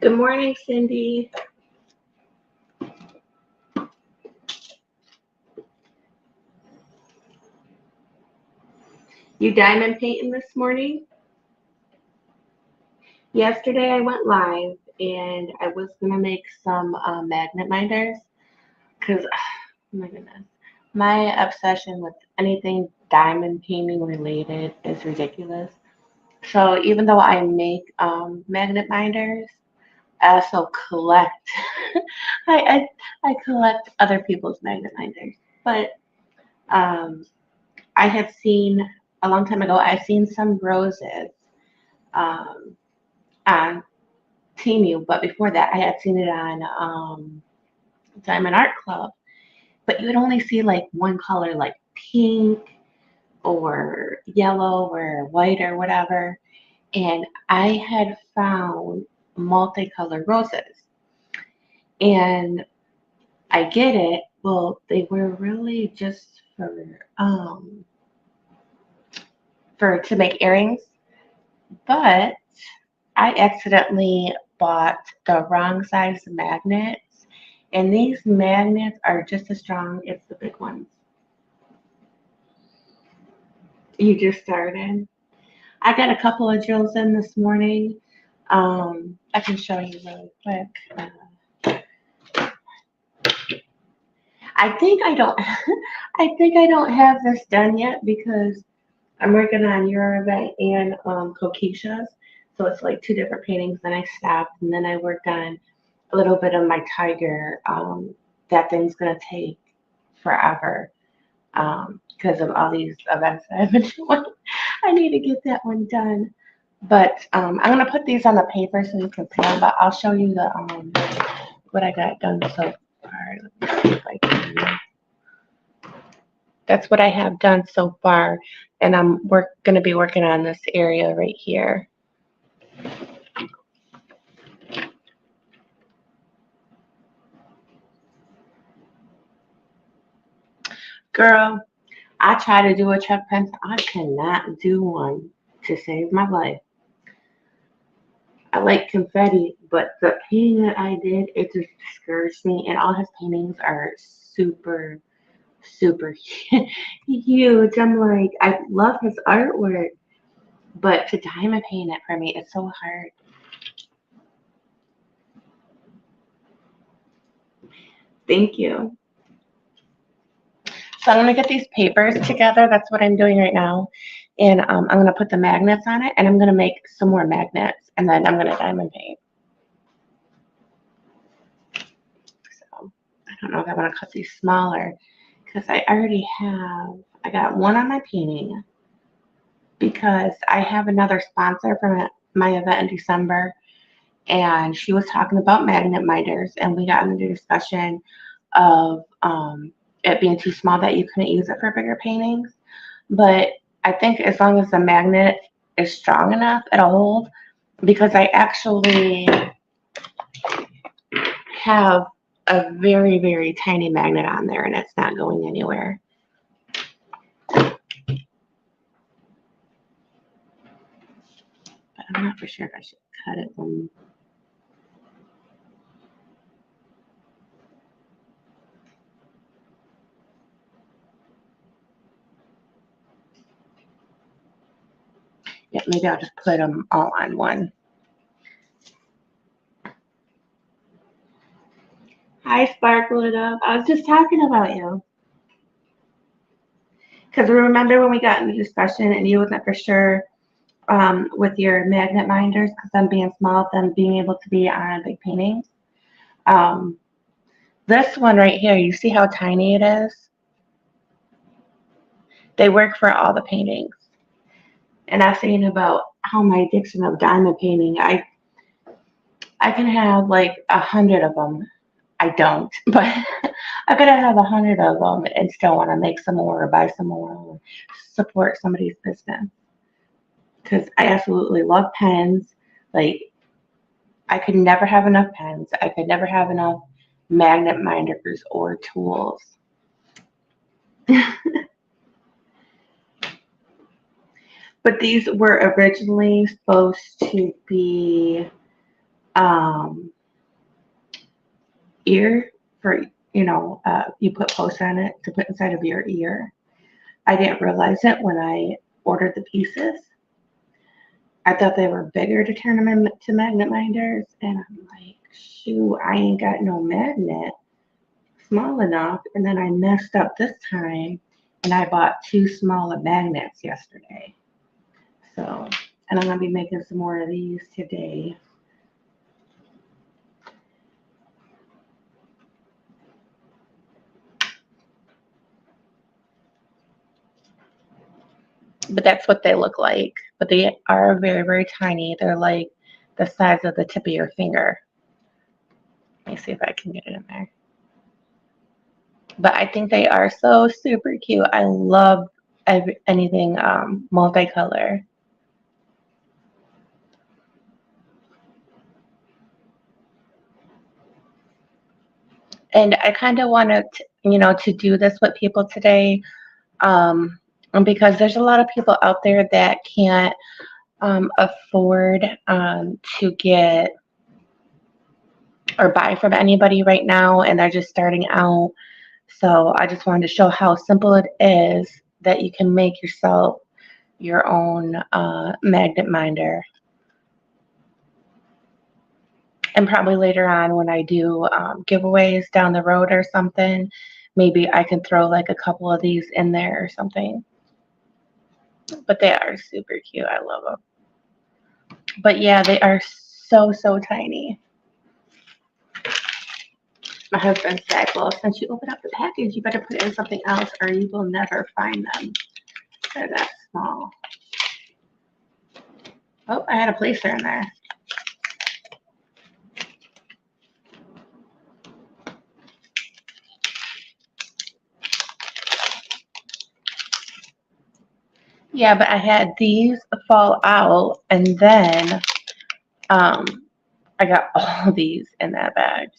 Good morning, Cindy. You diamond painting this morning? Yesterday I went live and I was gonna make some magnet minders because, oh my goodness, my obsession with anything diamond painting related is ridiculous. So even though I make magnet minders, I also collect. I collect other people's magnet minders, but um, I had seen a long time ago. I seen some roses um, on Temu, but before that, I had seen it on Diamond Art Club. But you would only see like one color, like pink or yellow or white or whatever. And I had found multicolored roses, and I get it. Well, they were really just for to make earrings, but I accidentally bought the wrong size magnets, and these magnets are just as strong as the big ones. You just started. I got a couple of drills in this morning. I can show you really quick. I think I don't. I think I don't have this done yet because I'm working on your event and Kokesha's. So it's like two different paintings. Then I stopped, and then I worked on a little bit of my tiger. That thing's gonna take forever because of all these events that I've been doing. I need to get that one done. But I'm gonna put these on the paper so you can see them. But I'll show you the what I got done so far. Let me see if I can. That's what I have done so far, and I'm gonna be working on this area right here. Girl, I try to do a Chuck pencil. I cannot do one to save my life. I like confetti, but the painting that I did, it just discouraged me. And all his paintings are super, super huge. I'm like, I love his artwork, but to diamond paint it for me, it's so hard. Thank you. So I'm gonna get these papers together. That's what I'm doing right now. And I'm gonna put the magnets on it, and I'm gonna make some more magnets, and then I'm gonna diamond paint. So I don't know if I want to cut these smaller because I got one on my painting because I have another sponsor for my event in December, and she was talking about magnet minders, and we got into a discussion of it being too small that you couldn't use it for bigger paintings. But I think as long as the magnet is strong enough, it'll hold because I actually have a very, very tiny magnet on there and it's not going anywhere. But I'm not for sure if I should cut it when. Yeah, maybe I'll just put them all on one. Hi, Sparkle It Up. I was just talking about you. Because remember when we got in the discussion and you wasn't for sure with your magnet minders, because them being small, them being able to be on big paintings. Um, this one right here, you see how tiny it is? They work for all the paintings. And I was thinking about how my addiction of diamond painting, I can have like 100 of them. I don't, but I could have 100 of them and still want to make some more or buy some more or support somebody's business. Because I absolutely love pens. Like, I could never have enough pens. I could never have enough magnet minders or tools. But these were originally supposed to be um, ear for, you put post on it to put inside of your ear. I didn't realize it when I ordered the pieces. I thought they were bigger to turn them into magnet minders, and I'm like, shoot, I ain't got no magnet small enough. And then I messed up this time, and I bought too small of magnets yesterday. So, and I'm gonna be making some more of these today. But that's what they look like. But they are very, very tiny. They're like the size of the tip of your finger. Let me see if I can get it in there. But I think they are so super cute. I love anything multicolor. And I kind of wanted to do this with people today, because there's a lot of people out there that can't afford to get or buy from anybody right now, and they're just starting out. So I just wanted to show how simple it is that you can make yourself your own magnet minder. And probably later on when I do giveaways down the road or something, maybe I can throw like a couple of these in there or something. But they are super cute. I love them. But yeah, they are so, so tiny. My husband said, well, since you open up the package, you better put it in something else or you will never find them. They're that small. Oh, I had a placer in there. Yeah, but I had these fall out, and then I got all these in that bag.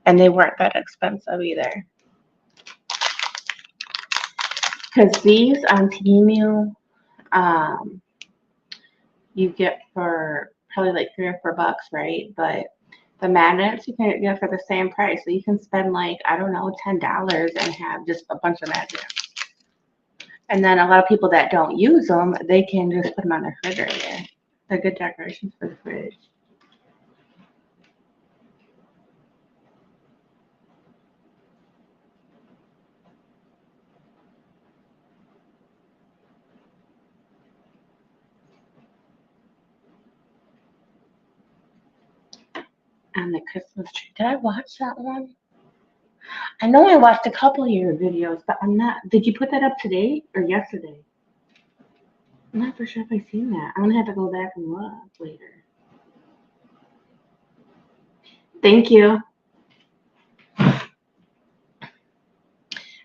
And they weren't that expensive either. Because these on Temu, you get for probably like $3 or $4, right? But the magnets you can get for the same price. So you can spend like, I don't know, $10 and have just a bunch of magnets. And then a lot of people that don't use them, they can just put them on their refrigerator. They're good decorations for the fridge. And the Christmas tree. Did I watch that one? I know I watched a couple of your videos, but I'm not. Did you put that up today or yesterday? I'm not for sure if I've seen that. I'm gonna have to go back and look later. Thank you.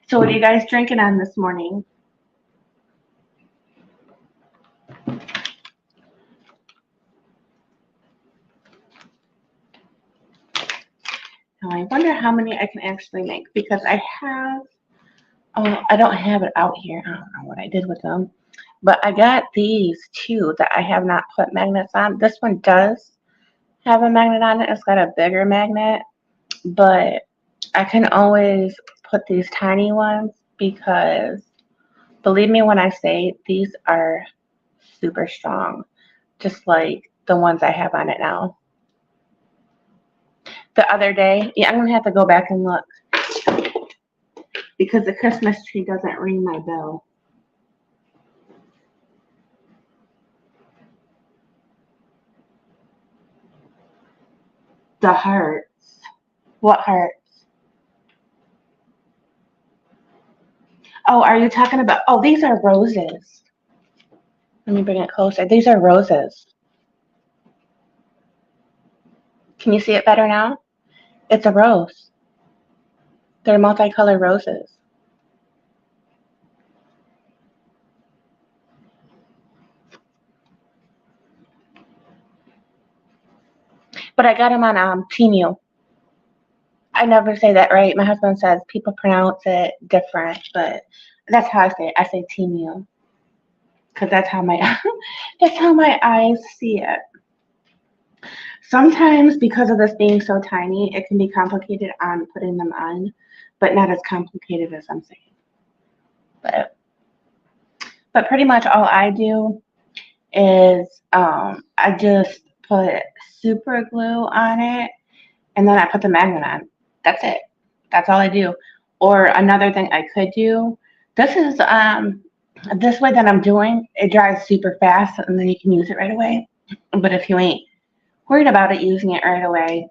So what are you guys drinking on this morning? Now I wonder how many I can actually make because I have, oh, I don't have it out here. I don't know what I did with them. But I got these two that I have not put magnets on. This one does have a magnet on it. It's got a bigger magnet, but I can always put these tiny ones because believe me when I say these are super strong, just like the ones I have on it now. The other day, yeah, I'm gonna have to go back and look because the Christmas tree doesn't ring my bell. The hearts. What hearts? Oh, are you talking about? Oh, these are roses. Let me bring it closer. These are roses. Can you see it better now? It's a rose. They're multicolored roses. But I got them on Temu. I never say that right. My husband says people pronounce it different, but that's how I say it. I say Temu because that's how my that's how my eyes see it. Sometimes because of this being so tiny, it can be complicated on putting them on, but not as complicated as I'm saying. But but pretty much all I do is I just put super glue on it and then I put the magnet on. That's it. That's all I do. Or another thing I could do, this is this way that I'm doing, it dries super fast and then you can use it right away. But if you ain't worried about it using it right away,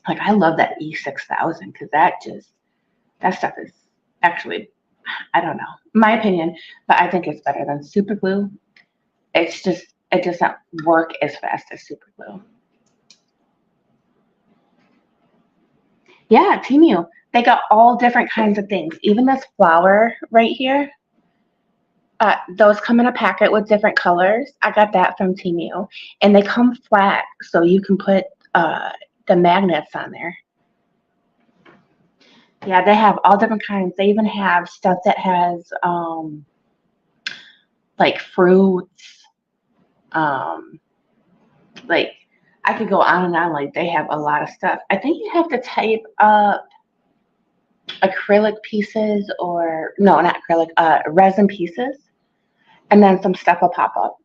like I love that E6000 because that stuff is actually, I don't know, my opinion, but I think it's better than super glue. It does not work as fast as super glue. Yeah, Temu. They got all different kinds of things. Even this flower right here, those come in a packet with different colors. I got that from Temu, and they come flat, so you can put uh, the magnets on there. Yeah, they have all different kinds. They even have stuff that has like fruits. Um, like I could go on and on. Like they have a lot of stuff. I think you have to type up acrylic pieces or no, not acrylic, resin pieces, and then some stuff will pop up.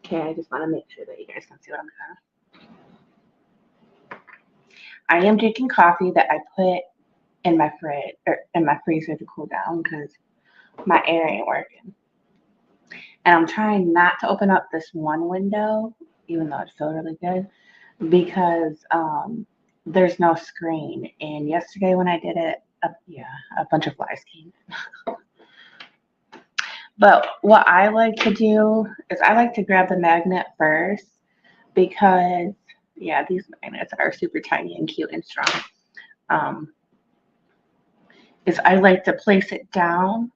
Okay, I just want to make sure that you guys can see what I'm doing. I am drinking coffee that I put in my fridge or in my freezer to cool down because my air ain't working. And I'm trying not to open up this one window, even though it feels really good, because there's no screen. And yesterday when I did it, yeah, a bunch of flies came. But what I like to do is I like to grab the magnet first because, yeah, these magnets are super tiny and cute and strong. Um, is I like to place it down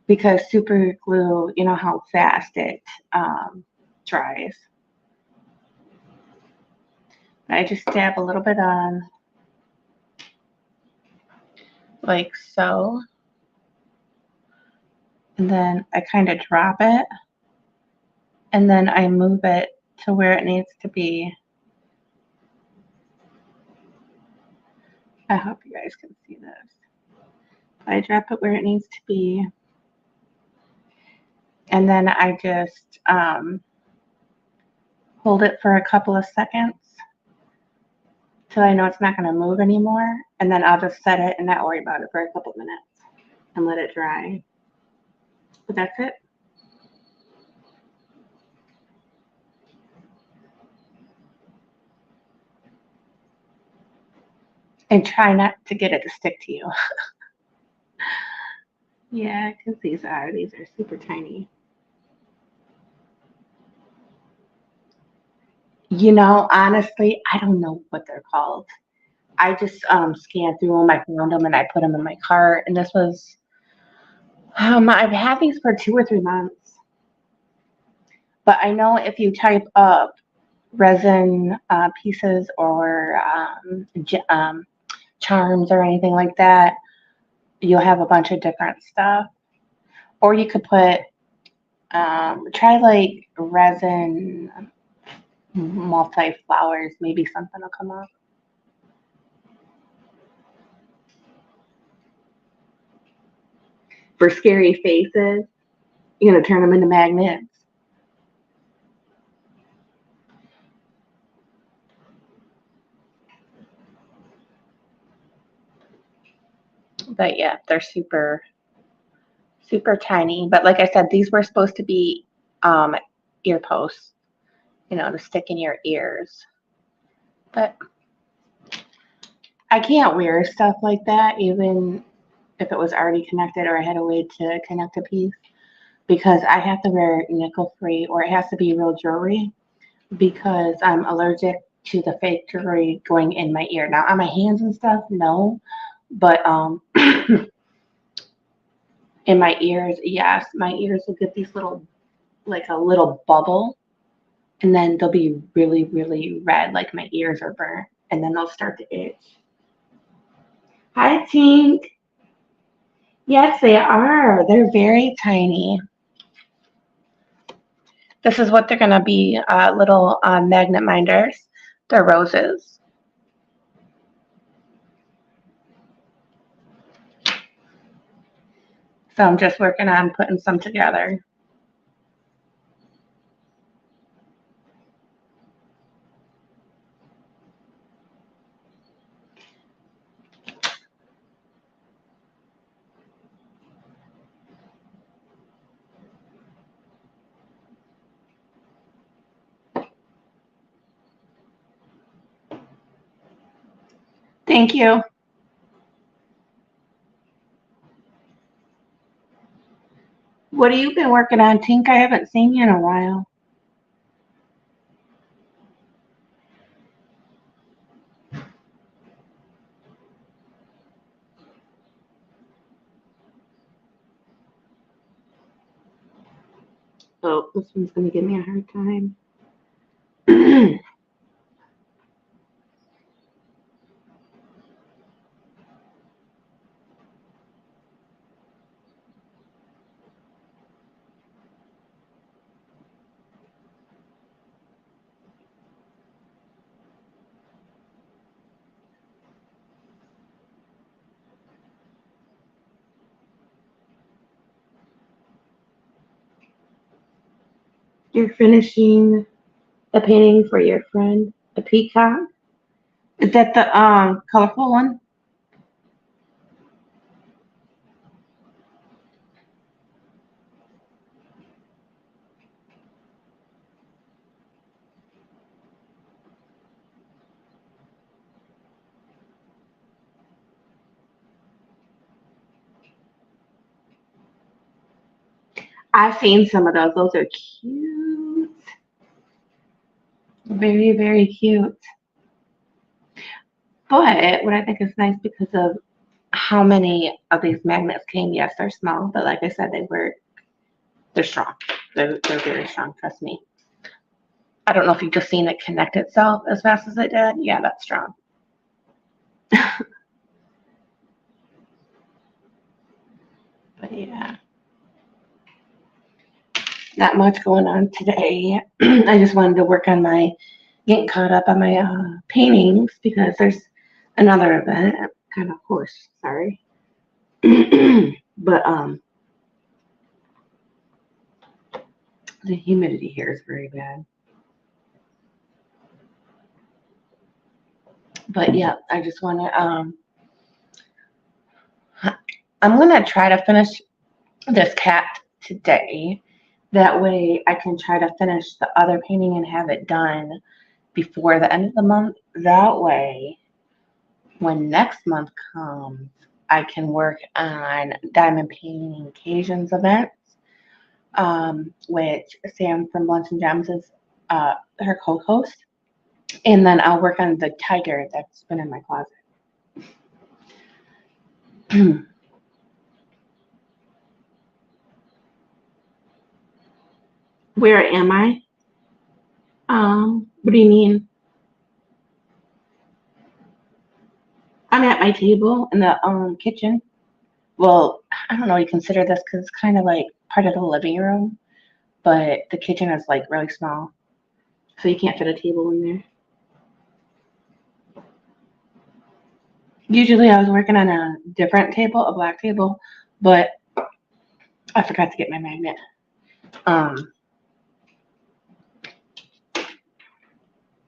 because super glue, you know how fast it dries. I just dab a little bit on like so, and then I kind of drop it, and then I move it to where it needs to be. I hope you guys can see this. I drop it where it needs to be, and then I just hold it for a couple of seconds till I know it's not going to move anymore, and then I'll just set it and not worry about it for a couple of minutes and let it dry. But that's it. And try not to get it to stick to you. Yeah, because these are super tiny. You know, honestly, I don't know what they're called. I just scanned through them, I found them, and I put them in my cart. And this was, I've had these for 2 or 3 months. But I know if you type up resin pieces or charms or anything like that, you'll have a bunch of different stuff. Or you could put, try like resin multi flowers, maybe something will come up. For scary faces, you're gonna turn them into magnets. But yeah, they're super tiny. But like I said, these were supposed to be um, ear posts, you know, to stick in your ears. But I can't wear stuff like that, even if it was already connected or I had a way to connect a piece, because I have to wear nickel free or it has to be real jewelry because I'm allergic to the fake jewelry going in my ear. Now on my hands and stuff, no, but in my ears, yes, my ears will get these little like a little bubble and then they'll be really, really red, like my ears are burnt, and then they'll start to itch. Hi, Tink. Yes, they are. They're very tiny. This is what they're going to be, little magnet minders. They're roses. So I'm just working on putting some together. Thank you. What have you been working on, Tink? I haven't seen you in a while. Oh, this one's going to give me a hard time. You're finishing a painting for your friend, a peacock. Is that the colorful one? I've seen some of those. Those are cute. Very, very cute. But what I think is nice because of how many of these magnets came, yes, they're small, but like I said, they're strong. They're very strong, trust me. I don't know if you've just seen it connect itself as fast as it did. Yeah, that's strong. But yeah, not much going on today. I just wanted to work on my getting caught up on my paintings because there's another event. I'm kind of hoarse, sorry. But the humidity here is very bad. But yeah, I just want to I'm gonna try to finish this cat today. That way I can try to finish the other painting and have it done before the end of the month. That way, when next month comes, I can work on Diamond Painting Occasions events, which Sam from Blunts and Gems is her co-host. And then I'll work on the tiger that's been in my closet. Where am I? What do you mean? I'm at my table in the kitchen. Well, I don't know. You consider this because it's kind of like part of the living room, but the kitchen is like really small, so you can't fit a table in there. Usually, I was working on a different table, a black table, but I forgot to get my magnet. Um,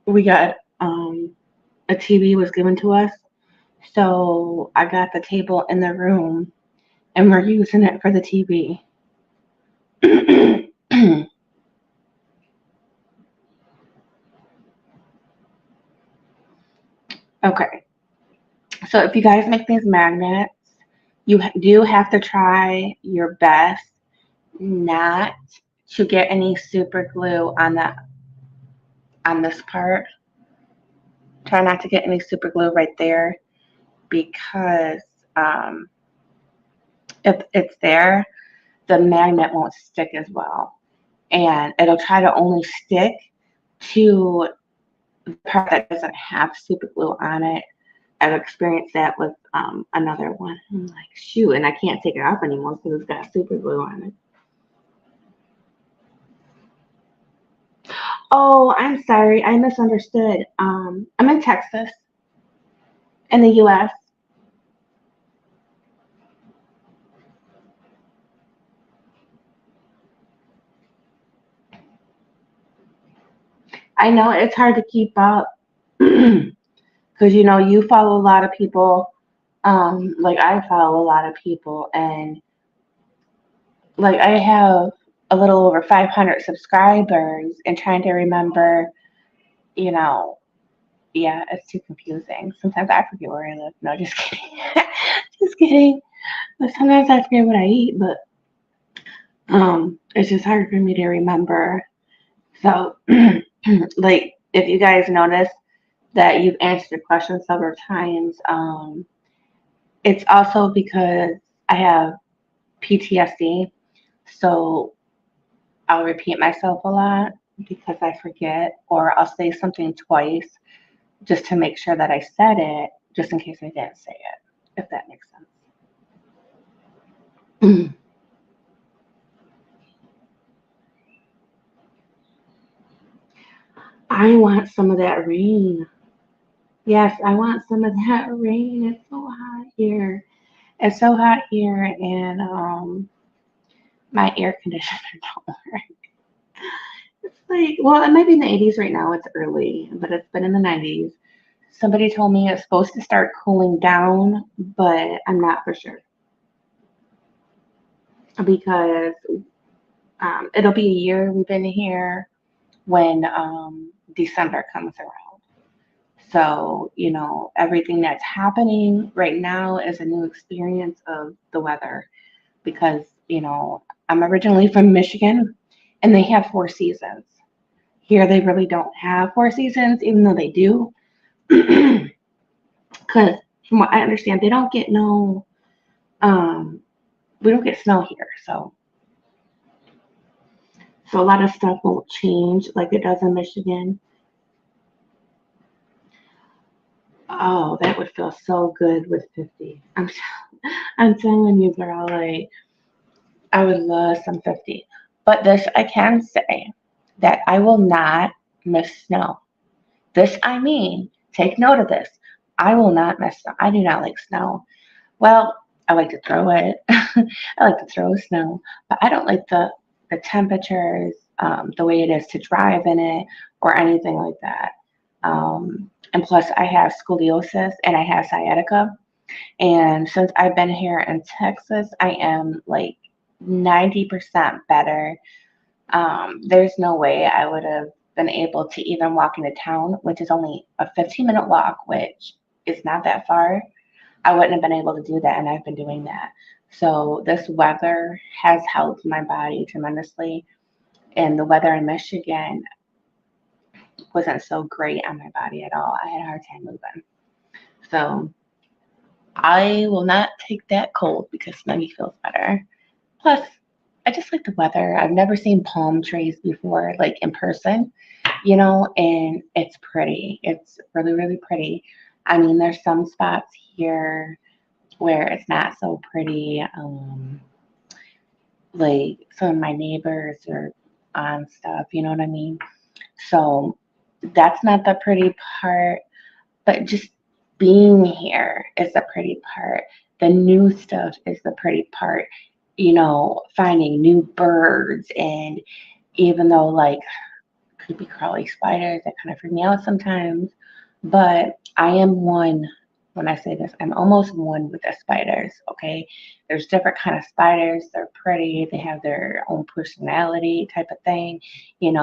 we got a TV was given to us, so I got the table in the room, and we're using it for the TV. Okay, so if you guys make these magnets, you do have to try your best not to get any super glue on this part. Try not to get any super glue right there because um, if it's there, the magnet won't stick as well. And it'll try to only stick to the part that doesn't have super glue on it. I've experienced that with another one. I'm like, shoot, and I can't take it off anymore because it's got super glue on it. Oh, I'm sorry, I misunderstood. I'm in Texas, in the U.S. I know it's hard to keep up because you follow a lot of people. Like I follow a lot of people, and like I have a little over 500 subscribers, and trying to remember, you know, yeah, it's too confusing. Sometimes I forget where I live. No, just kidding. Just kidding. But sometimes I forget what I eat, but it's just hard for me to remember. So, like, if you guys notice that you've answered the question several times, it's also because I have PTSD. So I'll repeat myself a lot because I forget, or I'll say something twice just to make sure that I said it, just in case I didn't say it, if that makes sense. I want some of that rain. Yes, I want some of that rain. It's so hot here. It's so hot here, and my air conditioner don't work. It's like, well, it might be in the 80s right now. It's early, but it's been in the 90s. Somebody told me it's supposed to start cooling down, but I'm not for sure because it'll be a year we've been here when December comes around. So, everything that's happening right now is a new experience of the weather because, I'm originally from Michigan and they have 4 seasons. Here, they really don't have 4 seasons, even though they do. Because, from what I understand, they don't get no, um, we don't get snow here. So a lot of stuff won't change like it does in Michigan. Oh, that would feel so good with 50. I'm telling you, girl, like I would love some 50. But this I can say that I will not miss snow. This I mean, take note of this. I will not miss snow. I do not like snow. Well, I like to throw it. I like to throw snow, but I don't like the temperatures, the way it is to drive in it, or anything like that. And plus, I have scoliosis and I have sciatica. And since I've been here in Texas, I am like 90% better. There's no way I would have been able to even walk into town, which is only a 15-minute walk, which is not that far. I wouldn't have been able to do that, and I've been doing that. So this weather has helped my body tremendously, and the weather in Michigan wasn't so great on my body at all. I had a hard time moving. So I will not take that cold because Snuggie feels better. Plus, I just like the weather. I've never seen palm trees before, like in person, and it's pretty. It's really, really pretty. I mean, there's some spots here where it's not so pretty. Like some of my neighbors are on stuff, you know what I mean? So that's not the pretty part, but just being here is the pretty part. The new stuff is the pretty part. Finding new birds, and even though like creepy crawly spiders that kind of freak me out sometimes, but I am one. When I say this, I'm almost one with the spiders. Okay, there's different kind of spiders. They're pretty. They have their own personality, type of thing.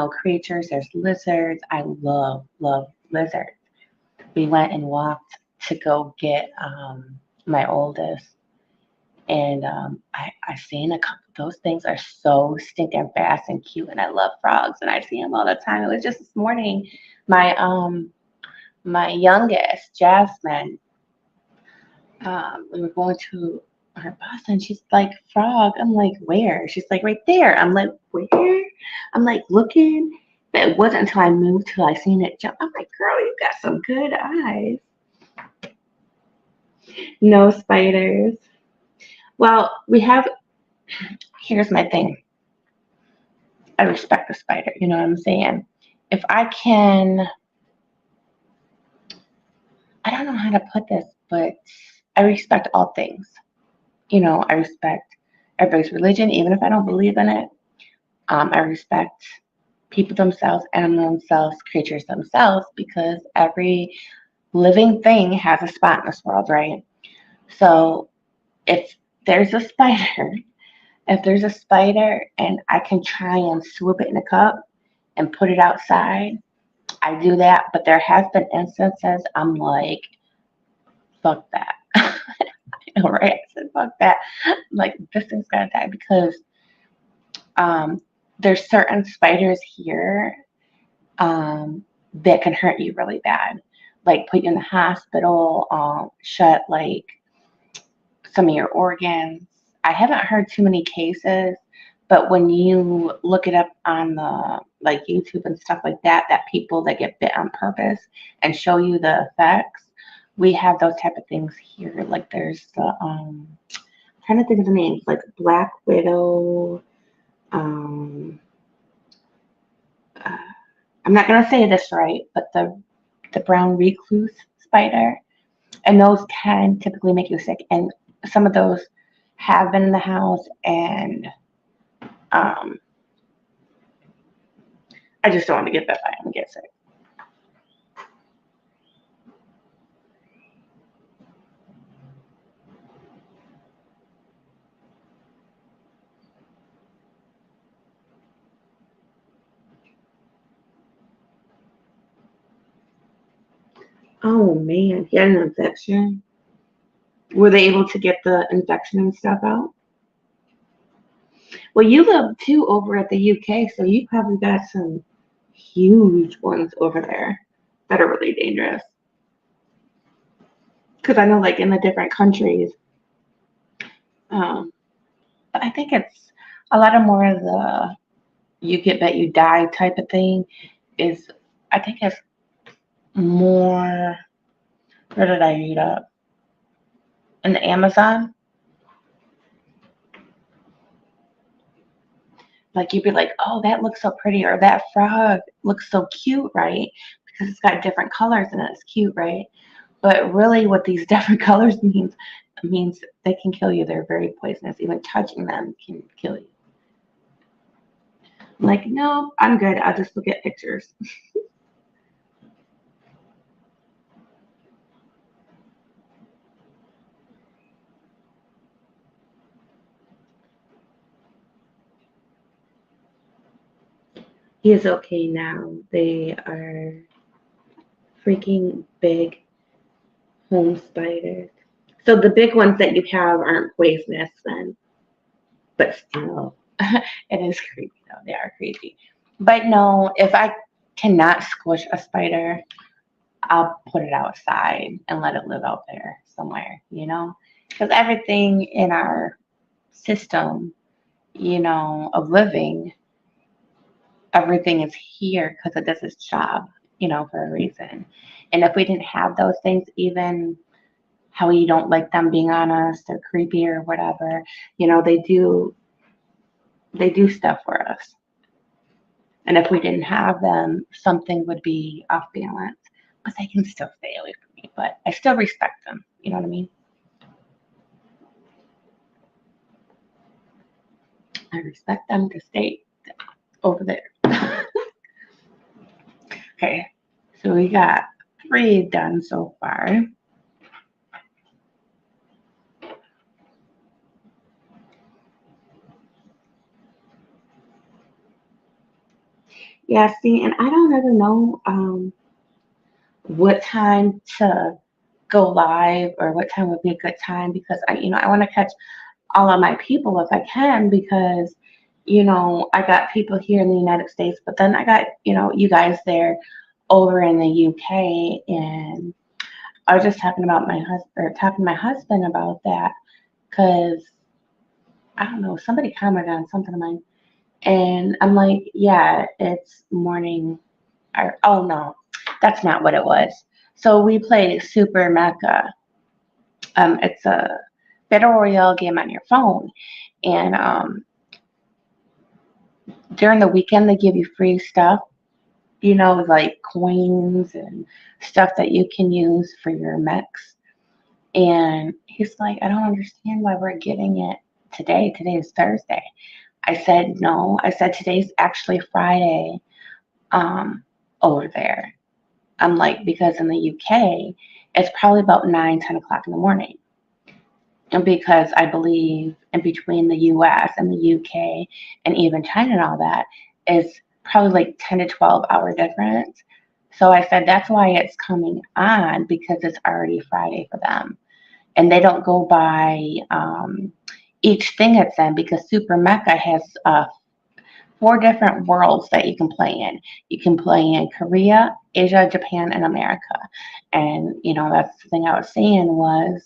Creatures. There's lizards. I love lizards. We went and walked to go get my oldest, and I seen a couple. Those things are so stinking fast and cute, and I love frogs, and I see them all the time. It was just this morning. My youngest, Jasmine, we were going to our bus, and she's like, "Frog." I'm like, "Where?" She's like, "Right there." I'm like, "Where?" I'm like looking, but it wasn't until I moved till I seen it jump. I'm like, "Girl, you got some good eyes." No spiders. Well, here's my thing. I respect the spider, you know what I'm saying? If I can, I don't know how to put this, but I respect all things. I respect everybody's religion, even if I don't believe in it. I respect people themselves, animals themselves, creatures themselves, because every living thing has a spot in this world, right? So if there's a spider, if there's a spider and I can try and swoop it in a cup and put it outside, I do that. But there has been instances I'm like, fuck that. I know, right? I said, fuck that. Like, this thing's gotta die because um, there's certain spiders here that can hurt you really bad, like put you in the hospital, shut like some of your organs. I haven't heard too many cases, but when you look it up on the like YouTube and stuff like that, that people that get bit on purpose and show you the effects, we have those type of things here. Like there's the trying to think of the names, like Black Widow. Um, uh, I'm not gonna say this right, but the brown recluse spider, and those can typically make you sick. And some of those have been in the house, and um, I just don't want to get bit by them and get sick. Oh man, he had an infection. Were they able to get the infection and stuff out? Well, you live too over at the UK, so you probably got some huge ones over there that are really dangerous. Because I know, like in the different countries, um, but I think it's a lot of more of the you get bit, you die type of thing. Is I think it's more. Where did I read up? In the Amazon, like you'd be like, oh, that looks so pretty, or that frog looks so cute, right? Because it's got different colors and it's cute, right? But really, what these different colors means they can kill you. They're very poisonous. Even touching them can kill you. I'm like, no, I'm good. I'll just look at pictures. He is okay now. They are freaking big home spiders. So the big ones that you have aren't poisonous then, but still, it is creepy though. They are creepy. But no, if I cannot squish a spider, I'll put it outside and let it live out there somewhere, Because everything in our system, of living, everything is here because it does its job, for a reason. And if we didn't have those things, even how you don't like them being on us, they're creepy or whatever, they do stuff for us. And if we didn't have them, something would be off balance. But they can still stay away from me. But I still respect them. You know what I mean? I respect them to stay over there. Okay, so we got 3 done so far. Yeah, see, and I don't ever know what time to go live or what time would be a good time because I want to catch all of my people if I can because I got people here in the United States, but then I got you guys there over in the UK, and I was just talking about my husband or talking to my husband about that because I don't know, somebody commented on something of mine, and I'm like, yeah, it's morning. Or oh no, that's not what it was. So we played Super Mecca, It's a battle royale game on your phone, and during the weekend they give you free stuff, like coins and stuff that you can use for your mechs. And he's like, I don't understand why we're getting it today. Today is Thursday. I said, no. I said, today's actually Friday um, over there. I'm like, because in the UK, it's probably about 9, 10 o'clock in the morning. And because I believe in between the US and the UK and even China and all that is probably like 10 to 12-hour difference. So I said, that's why it's coming on because it's already Friday for them. And they don't go by each thing it's in because Super Mecha has 4 different worlds that you can play in. You can play in Korea, Asia, Japan, and America. And, that's the thing I was saying was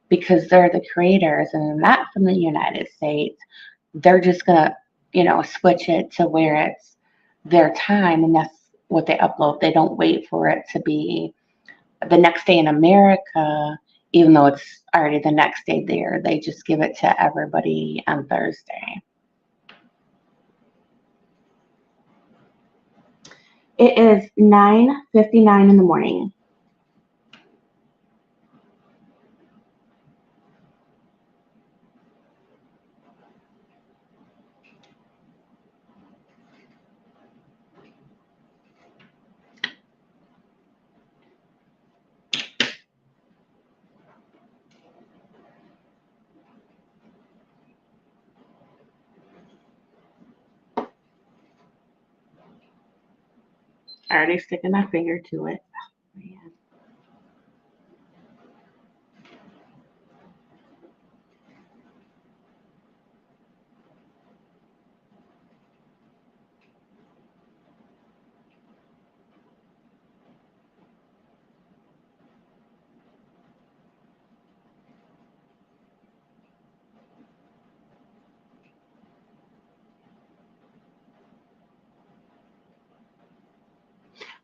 because they're the creators and they're not from the United States, they're just going to, switch it to where it's their time and that's what they upload. They don't wait for it to be the next day in America, even though it's already the next day there. They just give it to everybody on Thursday. It is 9:59 in the morning. Already sticking my finger to it. Oh, man.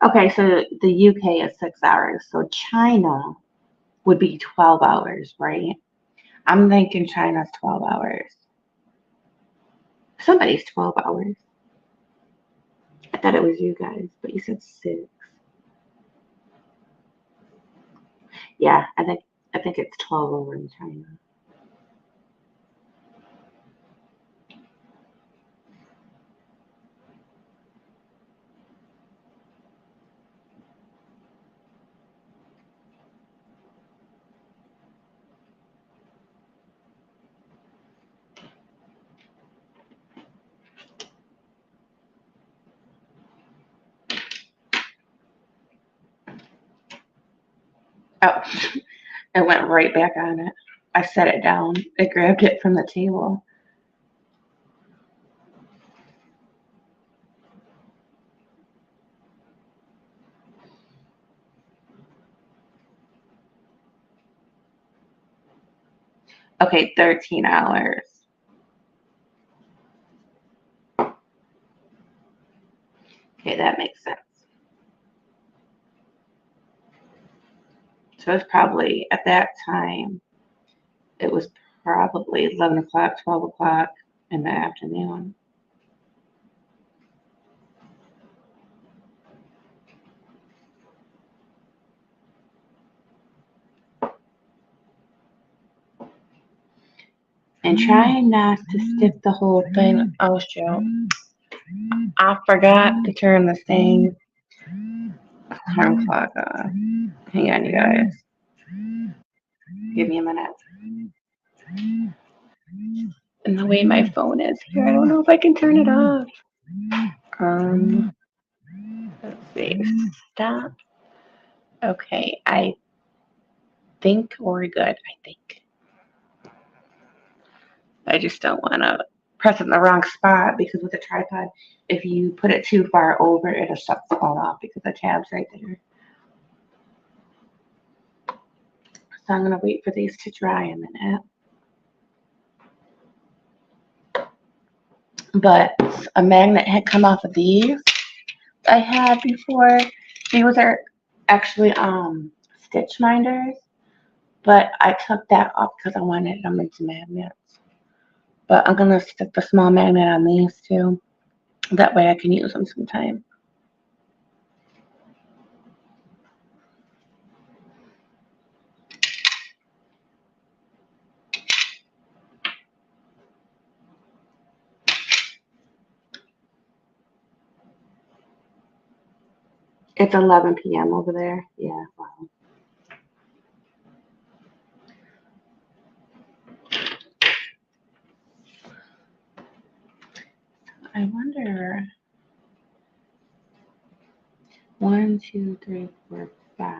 Okay, so the UK is 6 hours. So China would be 12 hours, right? I'm thinking China's 12 hours. Somebody's 12 hours. I thought it was you guys, but you said 6. Yeah, I think it's 12 over in China. Oh, it went right back on it. I set it down. I grabbed it from the table. Okay, 13 hours. Okay, that makes sense. So it's probably at that time, it was probably 11 o'clock, 12 o'clock in the afternoon. And trying not to stick the whole thing. Oh, shoot. I forgot to turn the thing alarm clock off. Hang on, you guys. Give me a minute. And the way my phone is here, I don't know if I can turn it off. Um, let's see. Stop. Okay, I think we're good. I think. I just don't want to press it in the wrong spot because with a tripod, if you put it too far over, it'll shut the phone off because the tab's right there. So I'm going to wait for these to dry a minute. But a magnet had come off of these I had before. These are actually stitch minders. But I took that off because I wanted them into magnets. But I'm gonna stick the small magnet on these two. That way I can use them sometime. It's 11 p.m. over there. Yeah, wow. I wonder. 1, 2, 3, 4, 5.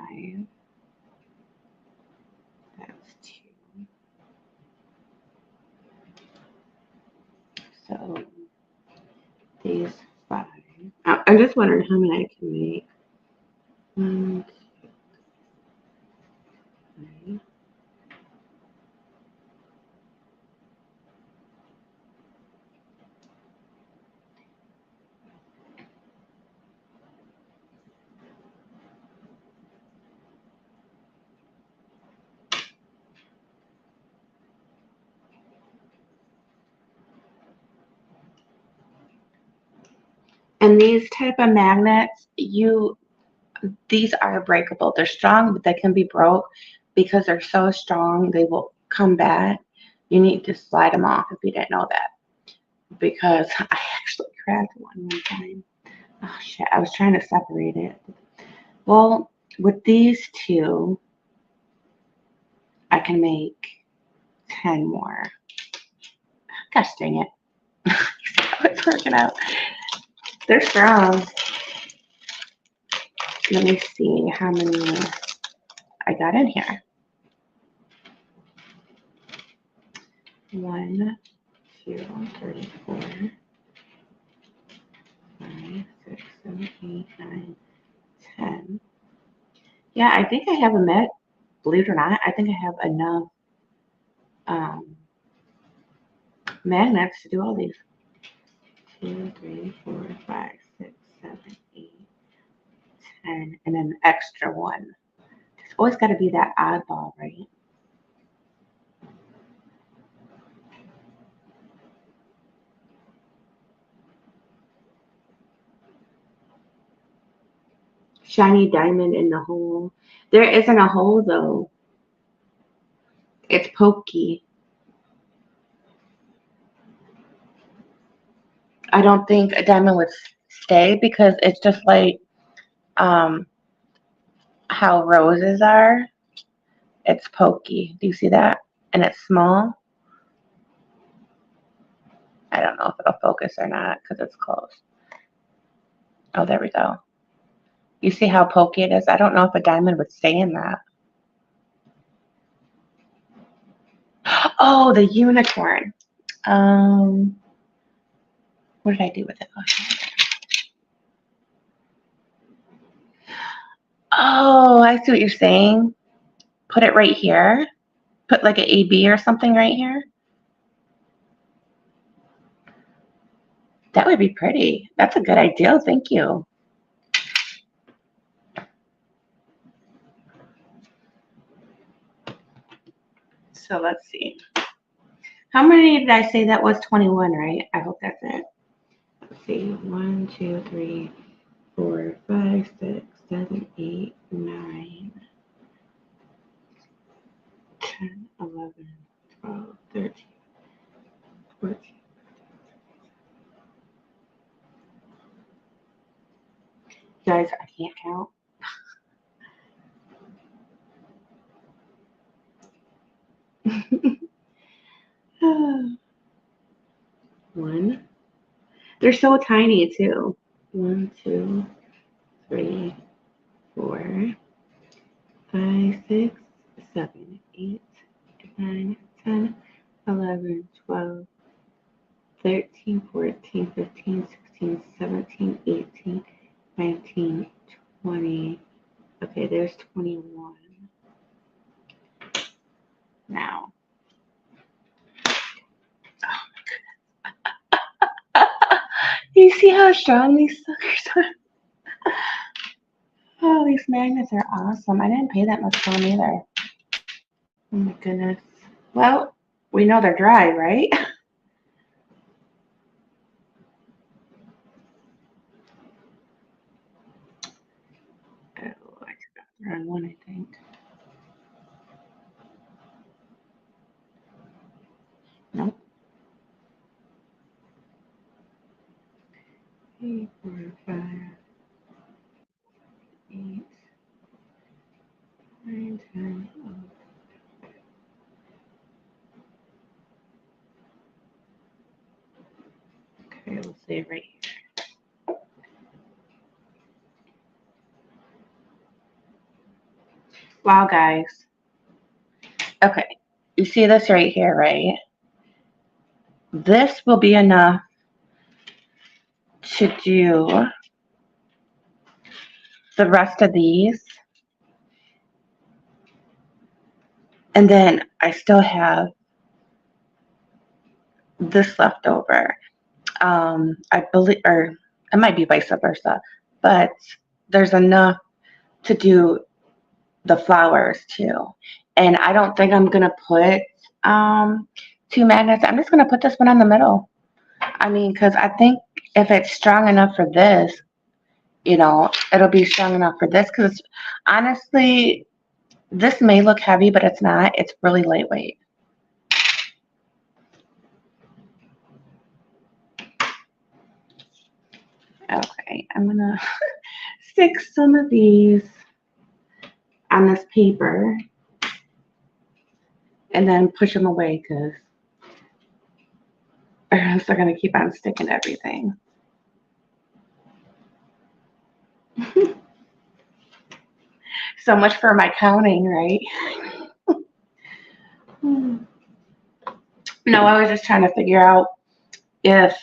That's 2. So these 5. I'm just wondering how many I can make. 1, 2, 3. And these type of magnets, these are breakable. They're strong, but they can be broke because they're so strong. They will come back. You need to slide them off if you didn't know that. Because I actually cracked one time. Oh shit! I was trying to separate it. Well, with these two, I can make 10 more. Gosh dang it! It's working out. They're strong. Let me see how many I got in here. 1, 2, 3, 4, 5, 6, 7, 8, 9, 10. Yeah, I think I have a met. Believe it or not, I think I have enough magnets to do all these. 2, 3, 4, 5, 6, 7, 8, 10, and then an extra one. There's always got to be that oddball, right? Shiny diamond in the hole. There isn't a hole though. It's pokey. I don't think a diamond would stay because it's just like um, how roses are. It's pokey. Do you see that? And it's small. I don't know if it'll focus or not because it's close. Oh, there we go. You see how pokey it is? I don't know if a diamond would stay in that. Oh, the unicorn. What did I do with it? Oh, I see what you're saying. Put it right here. Put like an AB or something right here. That would be pretty. That's a good idea. Thank you. So let's see. How many did I say that was? 21, right? I hope that's it. Let's see. 1, 2, 3, 4, 5, 6, 7, 8, 9, 10, 11, 12, 13, 14. Guys, I can't count. One. They're so tiny too. 1, 2, 3, 4, 5, 6, 7, 8, 9, 10, 11, 12, 13, 14, 15, 16, 17, 18, 19, 20. Okay, there's 21. Now. You see how strong these suckers are? Oh, these magnets are awesome. I didn't pay that much for them either. Oh my goodness. Well, we know they're dry, right? Oh, I got the wrong one, I think. Nope. 3, 4, 5, 8, 9, 10. Okay, we'll say it right here. Wow, guys. Okay, you see this right here, right? This will be enough to do the rest of these. And then I still have this left over. I believe, or it might be vice versa, but there's enough to do the flowers too. And I don't think I'm gonna put two magnets. I'm just gonna put this one in the middle. I mean, because I think if it's strong enough for this, it'll be strong enough for this. Because honestly, this may look heavy, but it's not. It's really lightweight. Okay, I'm gonna stick some of these on this paper and then push them away because or else they're gonna keep on sticking to everything. So much for my counting, right? No, I was just trying to figure out if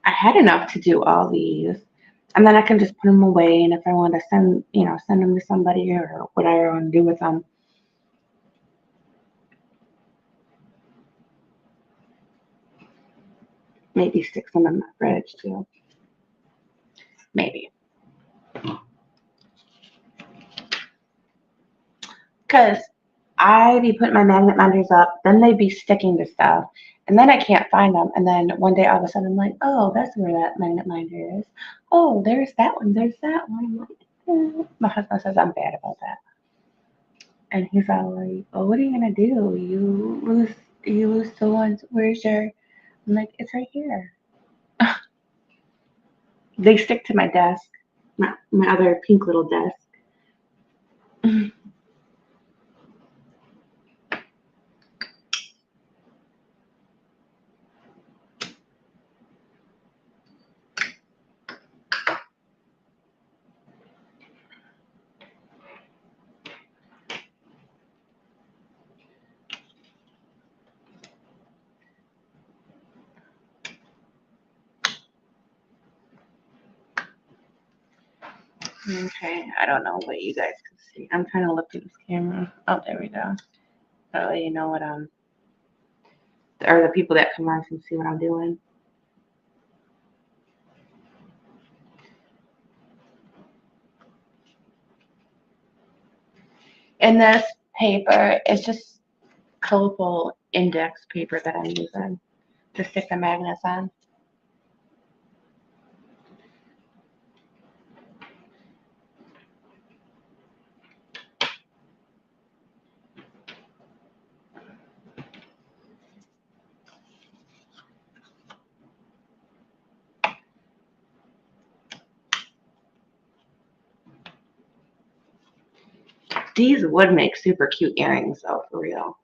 I had enough to do all these, and then I can just put them away. And if I want to send them to somebody or whatever I want to do with them, maybe stick some in my fridge too. Maybe. Because I be putting my magnet binders up, then they be sticking to stuff, and then I can't find them. And then one day all of a sudden I'm like, oh, that's where that magnet binder is. Oh, there's that one. There's that one. I'm like, my husband says I'm bad about that, and he's all like, oh, what are you gonna do? You lose the ones. Where's your? I'm like, it's right here. They stick to my desk, my other pink little desk. Okay, I don't know what you guys can see. I'm trying to look through this camera. Oh, there we go. That way you know what or the people that come on can see what I'm doing. And this paper is just colorful index paper that I'm using to stick the magnets on. These would make super cute earrings though, for real.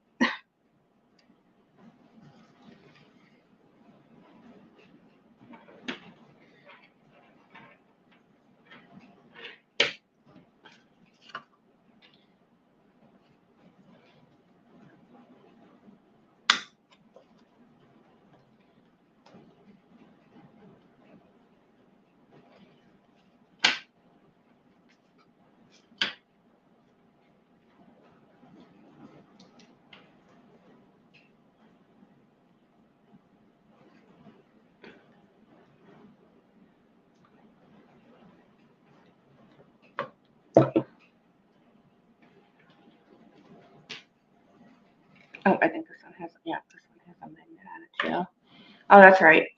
Oh, that's right.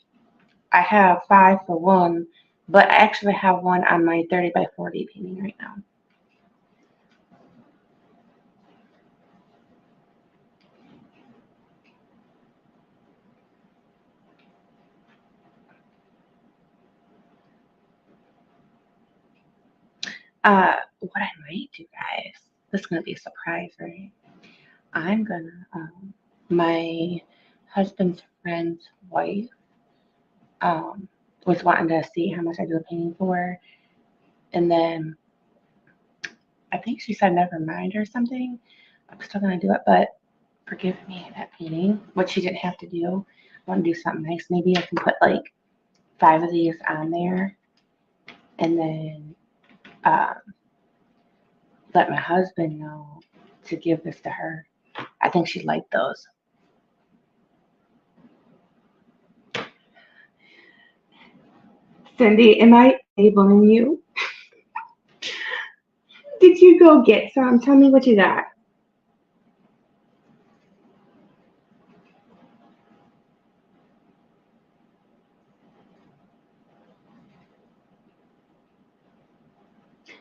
I have 5 for 1, but I actually have one on my 30 by 40 painting right now. What I might do, guys, this is gonna be a surprise, right? I'm gonna, my husband's friend's wife, um, was wanting to see how much I do a painting for, and then I think she said never mind or something. I'm still gonna do it, but forgive me that painting, which she didn't have to do. I want to do something nice. Maybe I can put like 5 of these on there, and then let my husband know to give this to her. I think she'd like those. Cindy, am I enabling you? Did you go get some? Tell me what you got.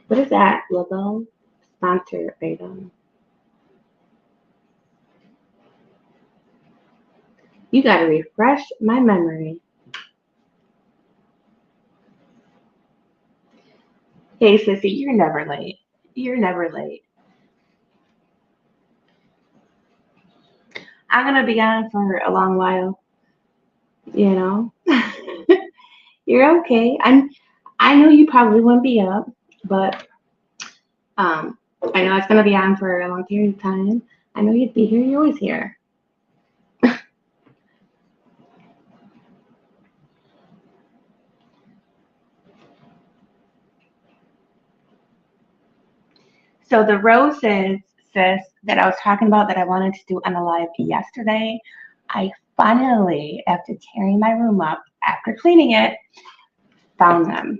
What is that logo? Sponsor item. You gotta refresh my memory. Hey, sissy, you're never late. You're never late. I'm gonna be on for a long while, you know. You're okay. I know you probably wouldn't be up, but um I know it's gonna be on for a long period of time. I know you'd be here, you're always here. So the roses, sis, that I was talking about that I wanted to do on a live yesterday, I finally, after tearing my room up, after cleaning it, found them.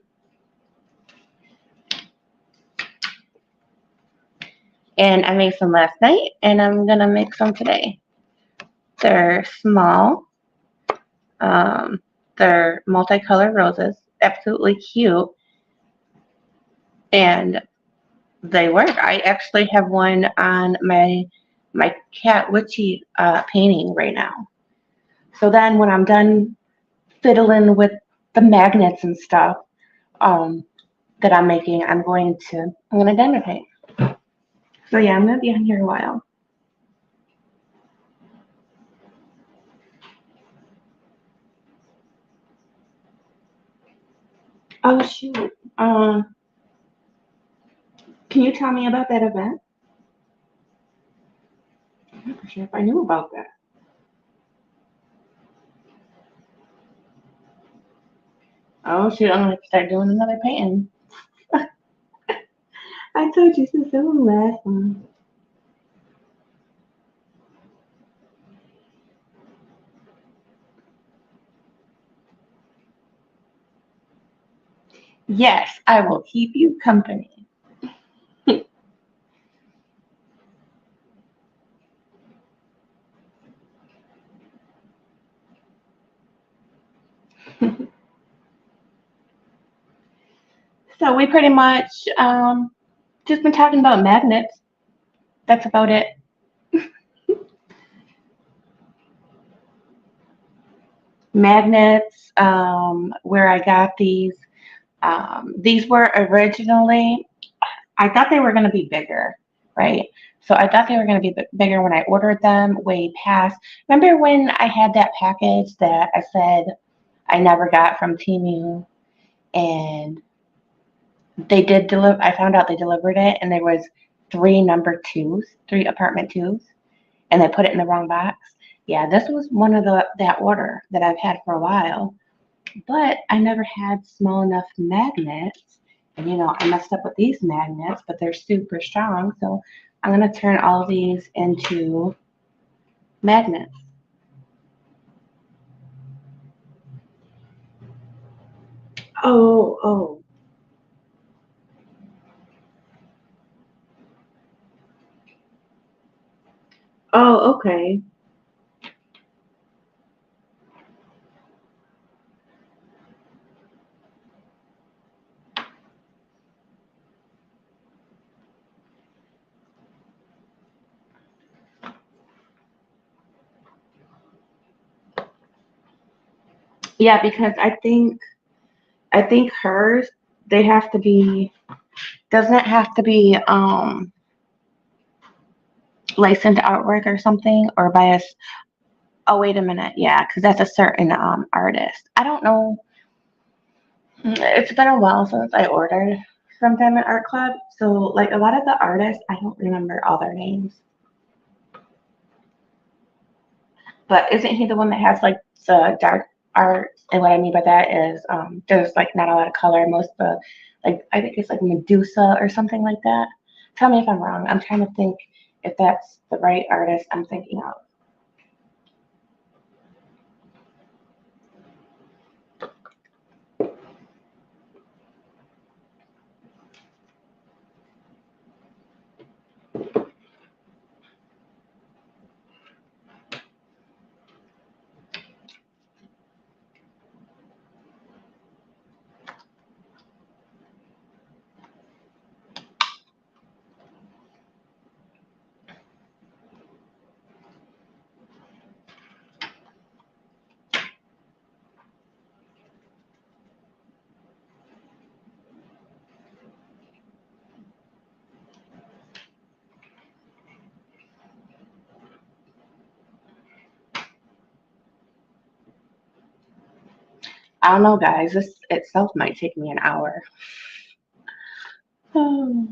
And I made some last night, and I'm gonna make some today. They're small. Um, they're multicolored roses, absolutely cute, and they work. I actually have one on my cat witchy painting right now. So then when I'm done fiddling with the magnets and stuff um, that I'm making, I'm gonna demo paint. So yeah, I'm gonna be on here a while. Oh shoot. Can you tell me about that event? I'm not sure if I knew about that. Oh shoot, I'm gonna start doing another painting. I told you since the last one. Yes, I will keep you company. So we pretty much just been talking about magnets. That's about it. Magnets, where I got these. These were originally, I thought they were going to be bigger, right? So I thought they were going to be bigger when I ordered them way past. Remember when I had that package that I said I never got from Temu, and they did deliver, I found out they delivered it, and there was three number twos, three apartment twos, and they put it in the wrong box. Yeah, this was one of that order that I've had for a while, but I never had small enough magnets. And I messed up with these magnets, but they're super strong. So I'm gonna turn all of these into magnets. Oh, oh, oh, okay. Yeah, because I think hers, they have to be, doesn't it have to be licensed artwork or something, or by a oh, wait a minute, yeah, because that's a certain artist. I don't know. It's been a while since I ordered from Diamond Art Club, so like a lot of the artists, I don't remember all their names. But isn't he the one that has like the dark art? And what I mean by that is there's like not a lot of color. Most of the, like, I think it's like Medusa or something like that. Tell me if I'm wrong. I'm trying to think if that's the right artist I'm thinking of. I don't know, guys. This itself might take me an hour. Oh.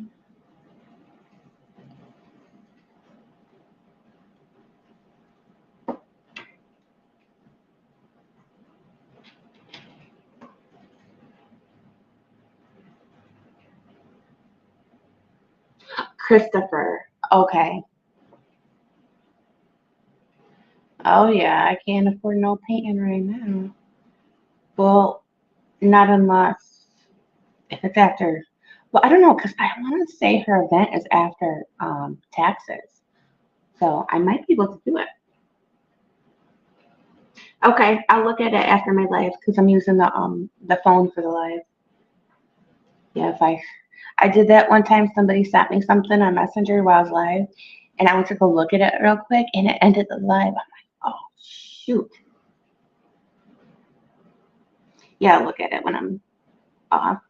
Christopher. Okay. Oh yeah, I can't afford no painting right now. Well, not unless if it's after. Well, I don't know because I want to say her event is after taxes, so I might be able to do it. Okay, I'll look at it after my live because I'm using the phone for the live. Yeah, if I did that one time. Somebody sent me something on Messenger while I was live, and I went to go look at it real quick, and it ended the live. I'm like, oh shoot. Yeah, I'll look at it when I'm off.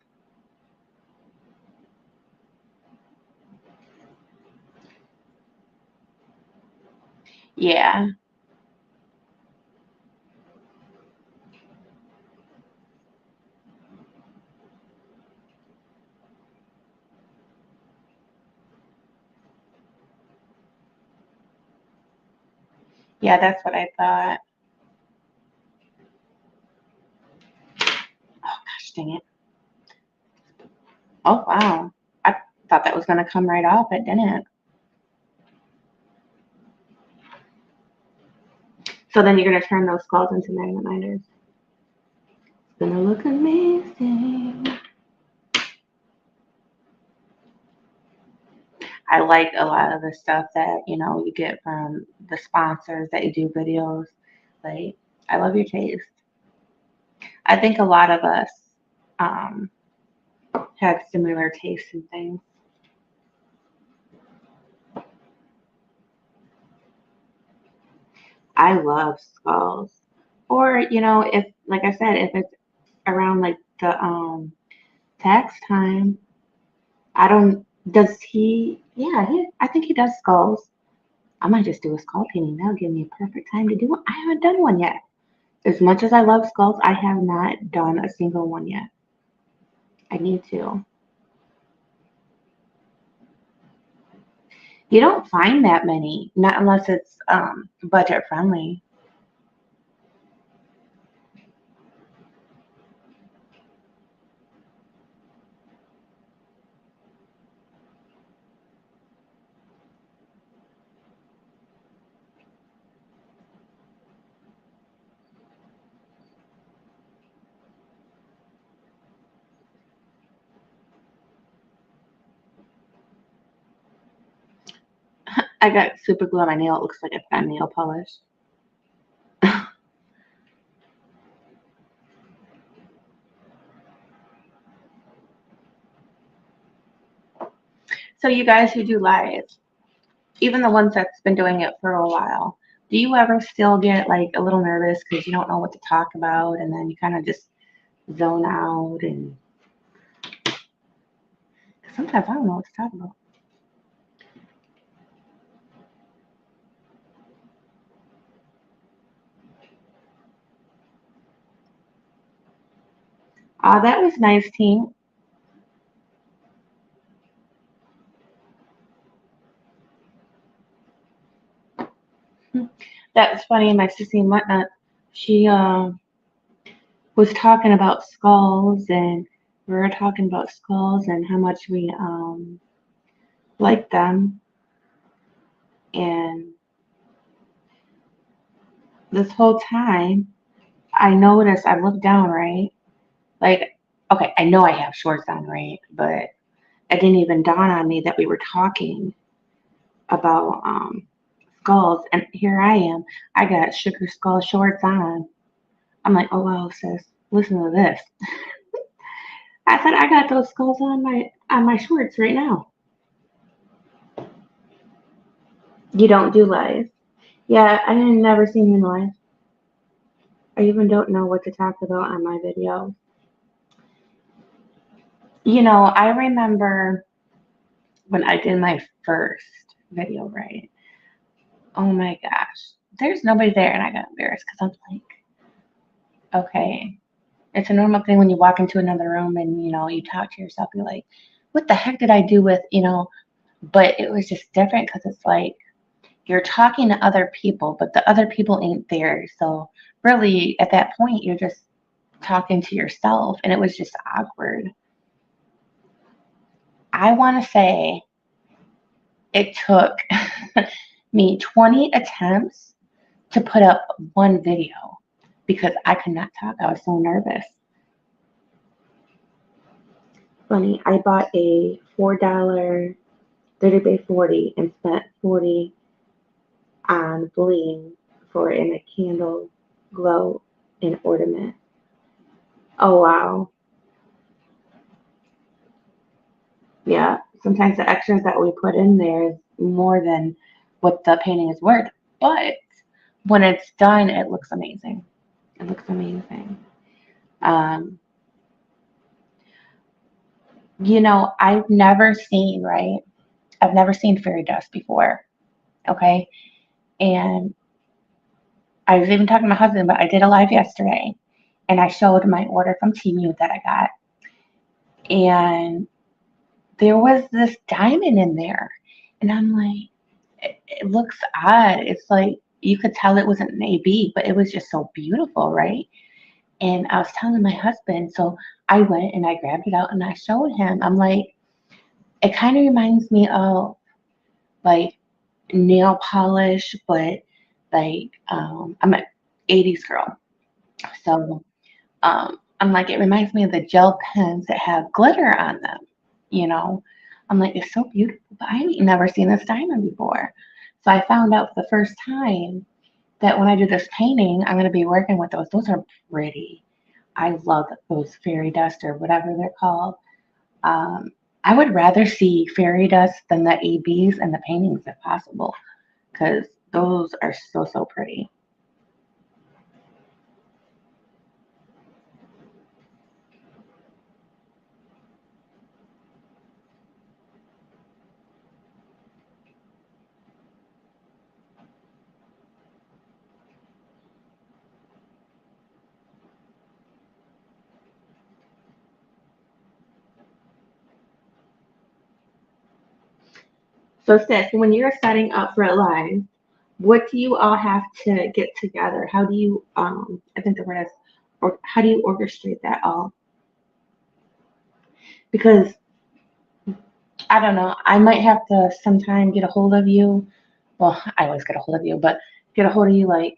Yeah, yeah, that's what I thought. Oh gosh, dang it. Oh wow, I thought that was gonna come right off. It didn't. So then you're gonna turn those skulls into magnet minders. It's gonna look amazing. I like a lot of the stuff that, you get from the sponsors that you do videos. Like, I love your taste. I think a lot of us um, have similar tastes in things. I love skulls. Or, if, like I said, if it's around like the tax time, I don't, does he, yeah, I think he does skulls. I might just do a skull painting. That'll give me a perfect time to do one. I haven't done one yet. As much as I love skulls, I have not done a single one yet. I need to. You don't find that many, not unless it's budget friendly. I got super glue on my nail. It looks like it's got nail polish. So you guys who do live, even the ones that's been doing it for a while, Do you ever still get like a little nervous because you don't know what to talk about and then you kind of just zone out and sometimes I don't know what to talk about. That was nice, team. That's funny. My sissy and whatnot. She was talking about skulls, and we were talking about skulls and how much we like them. And this whole time, I noticed. I looked down, right? Like, okay, I know I have shorts on, right? But it didn't even dawn on me that we were talking about skulls. And here I am. I got sugar skull shorts on. I'm like, oh wow, sis, listen to this. I said I got those skulls on my shorts right now. You don't do live. Yeah, I ain't never seen you live. I even don't know what to talk about on my video. I remember when I did my first video, right? Oh my gosh. There's nobody there and I got embarrassed because I'm like, okay. It's a normal thing when you walk into another room and you talk to yourself, you're like, what the heck did I do with. But it was just different because it's like you're talking to other people, but the other people ain't there. So really at that point you're just talking to yourself and it was just awkward. I want to say it took me 20 attempts to put up one video because I could not talk. I was so nervous. Funny, I bought a $4 30 by 40 and spent 40 on bling for in a candle glow and ornament. Oh wow. Yeah, sometimes the extras that we put in there is more than what the painting is worth. But when it's done, it looks amazing. It looks amazing. Um, I've never seen, right? I've never seen fairy dust before. Okay. And I was even talking to my husband, but I did a live yesterday and I showed my order from Temu that I got. And there was this diamond in there. And I'm like, it looks odd. It's like you could tell it wasn't an AB, but it was just so beautiful, right? And I was telling my husband, so I went and I grabbed it out and I showed him. I'm like, it kind of reminds me of like nail polish, but like I'm an 80s girl. So I'm like, it reminds me of the gel pens that have glitter on them, you know. I'm like, it's so beautiful, but I ain't never seen this diamond before. So I found out for the first time that when I do this painting, I'm going to be working with those. Those are pretty. I love those fairy dust or whatever they're called. Um, I would rather see fairy dust than the ABs and the paintings if possible, because those are so, so pretty. So, Sis, when you're setting up for a live, what do you all have to get together? How do you, I think the word is, or how do you orchestrate that all? Because I don't know, I might have to sometime get a hold of you. Well, I always get a hold of you, but get a hold of you like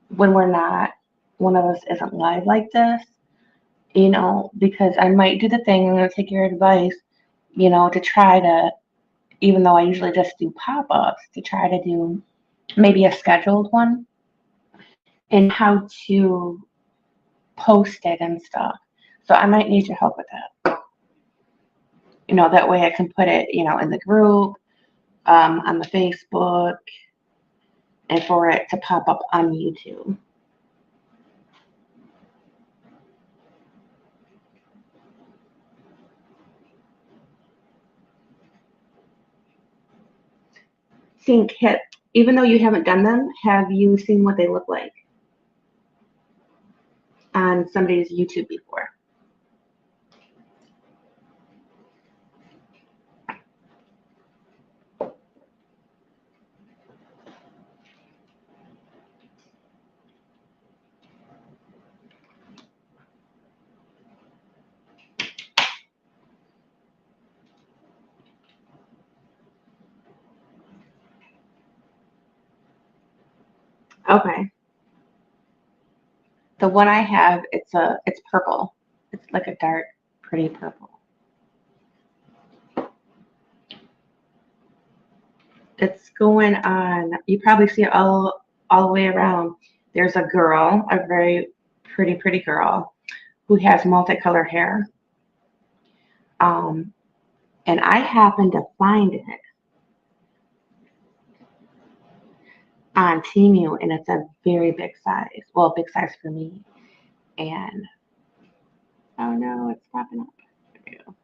when we're not, one of us isn't live like this, because I might do the thing. I'm going to take your advice, to try to, even though I usually just do pop ups, to try to do maybe a scheduled one and how to post it and stuff. So I might need your help with that. That way I can put it, in the group, on the Facebook, and for it to pop up on YouTube. Think, even though you haven't done them, have you seen what they look like on somebody's YouTube before? Okay. The one I have, it's purple. It's like a dark, pretty purple. It's going on. You probably see it all the way around. There's a girl, a very pretty girl, who has multicolored hair. Um, and I happened to find it on Temu, and it's a very big size. Well, big size for me. And oh no, it's popping up. There we go.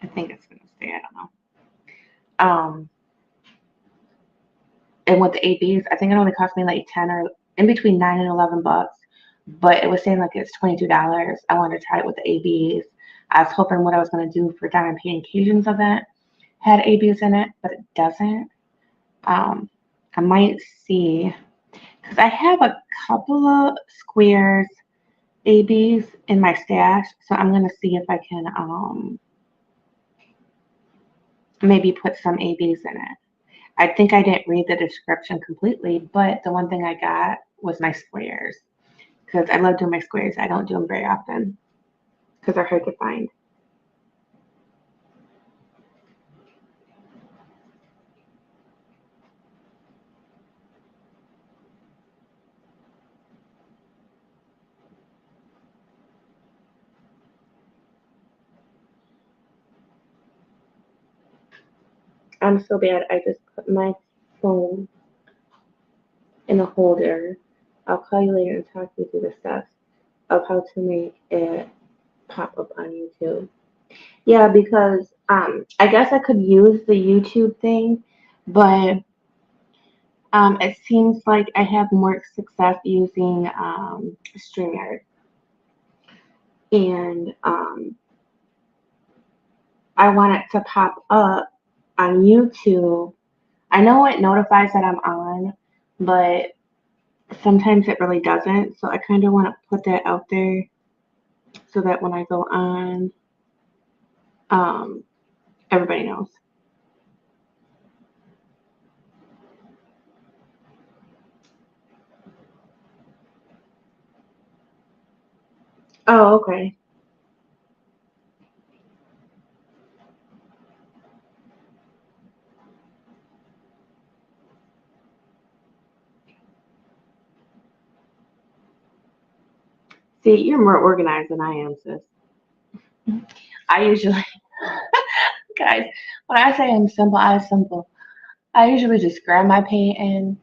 I think it's gonna stay. I don't know. Um, and with the ABs, I think it only cost me like 10 or in between 9 and 11 bucks. But it was saying like it's $22. I wanted to try it with the ABs. I was hoping what I was gonna do for Diamond Painting Occasions event had ABs in it, but it doesn't. Um, I might see because I have a couple of squares ABs in my stash, so I'm gonna see if I can maybe put some ABs in it. I think I didn't read the description completely, but the one thing I got was my squares because I love doing my squares. I don't do them very often because they're hard to find. I'm so bad. I just put my phone in a holder. I'll call you later and talk you through the steps of how to make it pop up on YouTube. Yeah, because I guess I could use the YouTube thing, but it seems like I have more success using StreamYard. And I want it to pop up on YouTube. I know it notifies that I'm on, but sometimes it really doesn't. So I kind of want to put that out there so that when I go on, um, everybody knows. Oh, okay. See, you're more organized than I am, sis. I usually, guys, when I say I'm simple, I'm simple. I usually just grab my painting,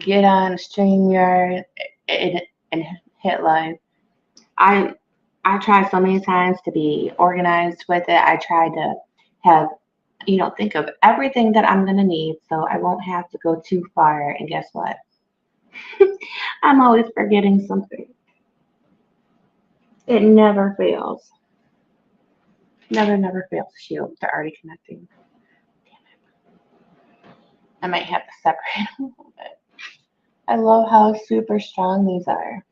get on StreamYard, and, and hit live. I I tried so many times to be organized with it. I tried to have, think of everything that I'm gonna need so I won't have to go too far. And guess what? I'm always forgetting something. It never fails. Never fails. Shoot, they're already connecting. I might have to separate them a little bit. I love how super strong these are.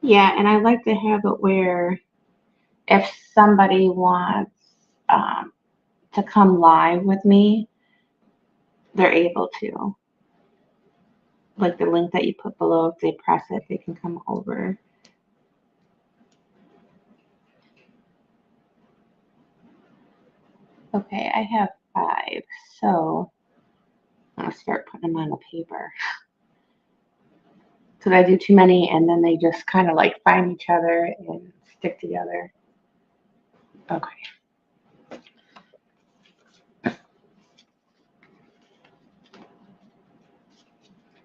Yeah, and I like to have it where if somebody wants um, to come live with me, they're able to. Like the link that you put below, if they press it, they can come over. Okay, I have 5, so I'm gonna start putting them on the paper. Because I do too many, and then they just kind of like find each other and stick together. Okay.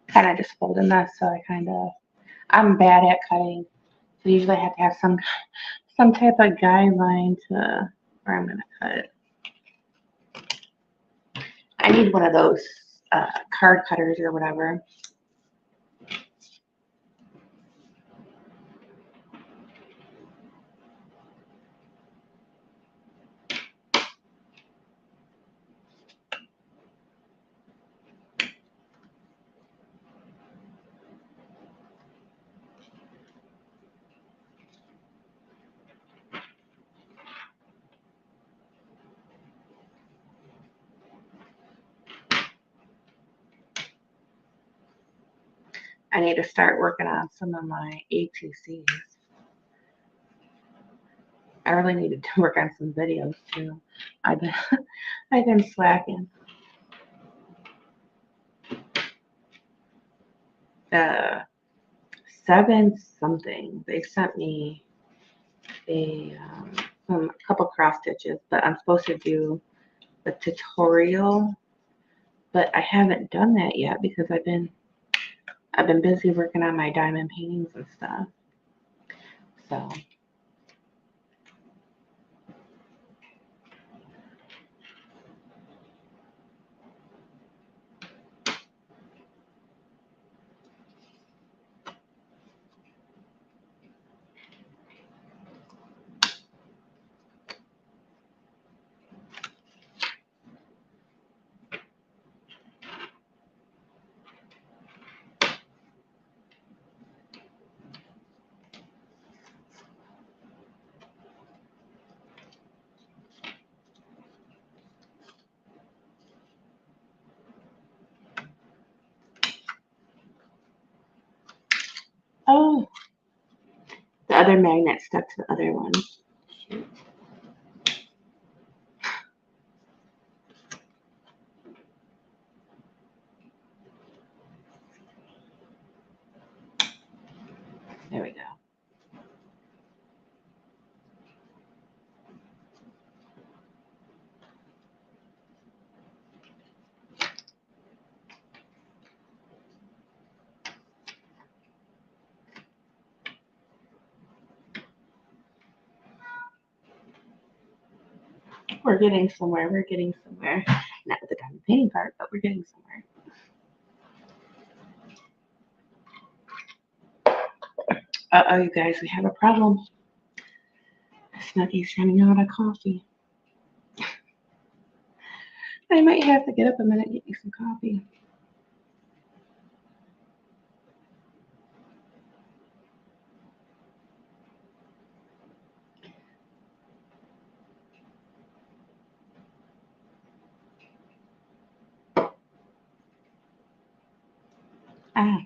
Kind of just folding this, so I'm bad at cutting. So usually I have to have some type of guideline to where I'm gonna cut it. I need one of those card cutters or whatever. I need to start working on some of my ATCs. I really needed to work on some videos too. I've been I've been slacking. Uh, 7 something. They sent me a couple cross stitches, but I'm supposed to do the tutorial, but I haven't done that yet because I've been busy working on my diamond paintings and stuff. So oh, the other magnet stuck to the other one. Shoot. There we go. We're getting somewhere. We're getting somewhere. Not with the diamond painting part, but we're getting somewhere. Uh-oh, you guys, we have a problem. Snuggy's running out of coffee. I might have to get up a minute and get me some coffee. Ah,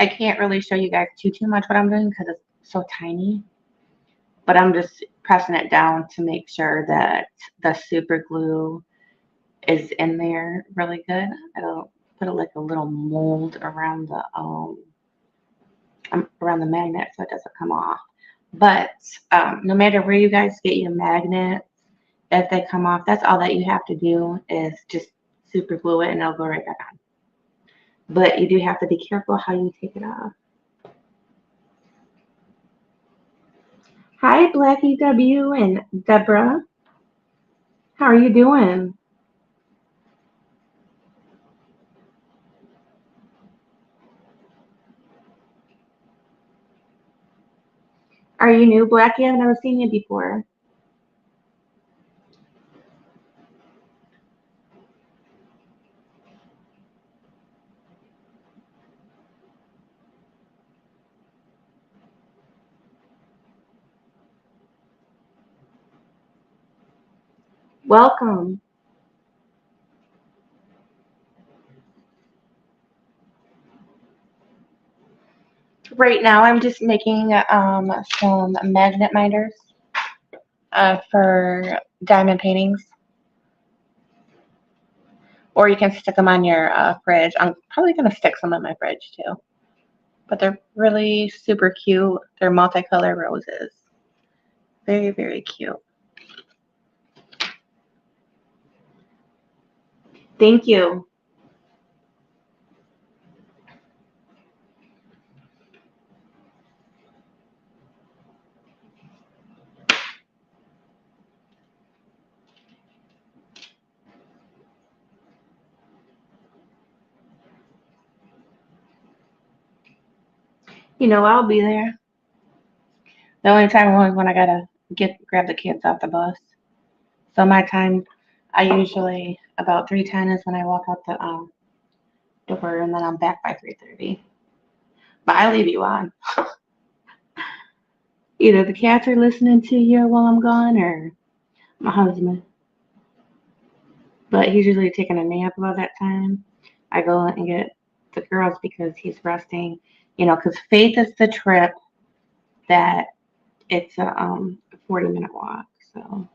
I can't really show you guys too much what I'm doing because it's so tiny. But I'm just pressing it down to make sure that the super glue is in there really good. It'll put like a little mold around the magnet so it doesn't come off. But no matter where you guys get your magnets, if they come off, that's all that you have to do is just super glue it and it'll go right back on. But you do have to be careful how you take it off. Hi, Blackie W and Deborah. How are you doing? Are you new, Blackie? I've never seen you before. Welcome. Right now, I'm just making some magnet minders for diamond paintings, or you can stick them on your fridge. I'm probably going to stick some in my fridge too, but they're really super cute. They're multicolor roses. Very, very cute. Thank you. You know, I'll be there. The only time was when I gotta grab the kids off the bus. So my time, I usually about 3:10 is when I walk out the door, and then I'm back by 3:30. But I leave you on. Either the cats are listening to you while I'm gone, or my husband. But he's usually taking a nap about that time. I go and get the girls because he's resting. You know, because Faith is the trip that it's a 40-minute walk. So.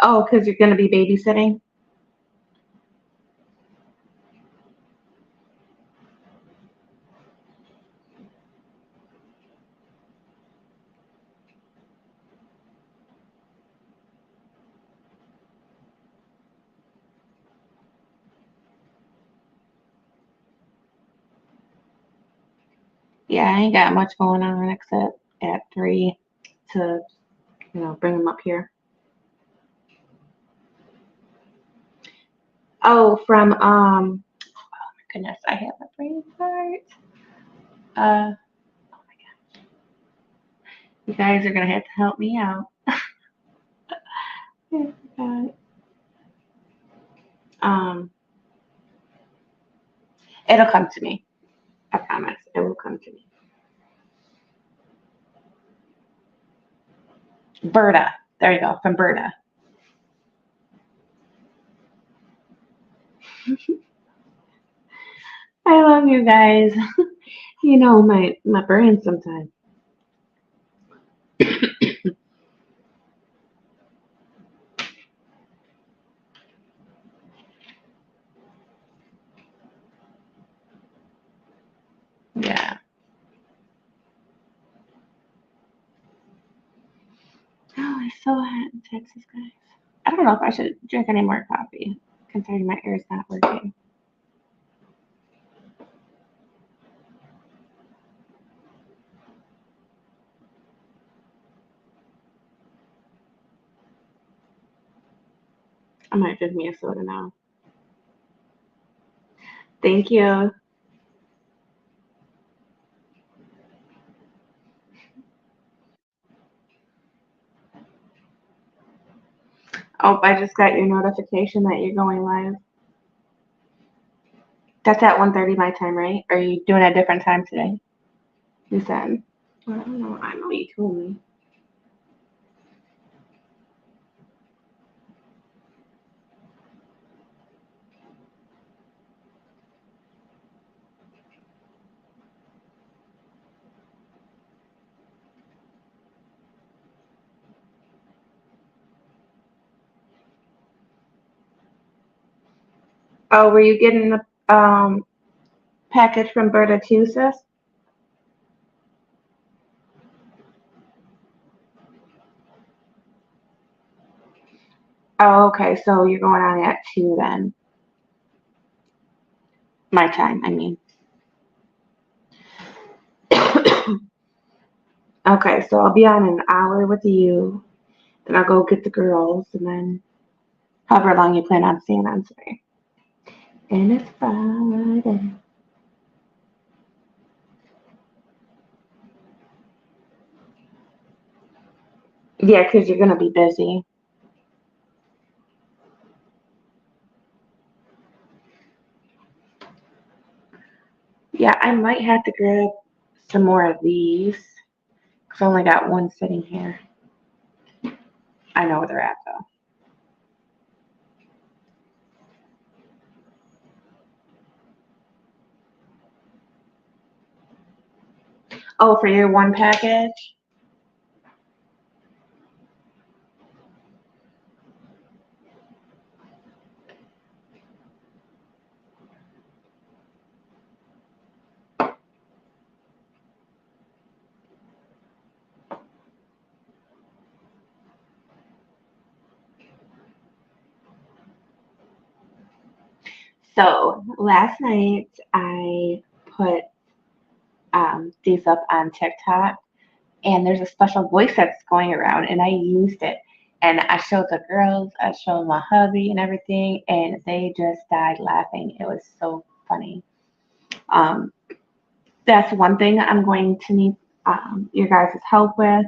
Oh, because you're going to be babysitting? Yeah, I ain't got much going on except at 3 to, bring them up here. Oh, from, oh my goodness, I have a brain fart. Oh my God. You guys are going to have to help me out. Oh my God. Um, it'll come to me. I promise. It will come to me. Berta. There you go. From Berta. I love you guys. My brain sometimes. Yeah. Oh, it's so hot in Texas, guys. I don't know if I should drink any more coffee, considering my ear's not working. I might drink me a soda now. Thank you. Oh, I just got your notification that you're going live. That's at 1:30 my time, right? Or are you doing a different time today? You said. I don't know. I know you told me. Oh, were you getting the package from Berta too, sis? Oh, okay. So you're going on at 2 then. My time, I mean. Okay, so I'll be on an hour with you. Then I'll go get the girls, and then however long you plan on staying on today. And it's Friday. Yeah, 'cause you're gonna be busy. Yeah, I might have to grab some more of these. 'Cause I only got one sitting here. I know where they're at though. Oh, for your one package? So last night I put these up on TikTok, and there's a special voice that's going around, and I used it. And I showed the girls, I showed my hubby and everything, and they just died laughing. It was so funny. Um, that's one thing I'm going to need your guys' help with.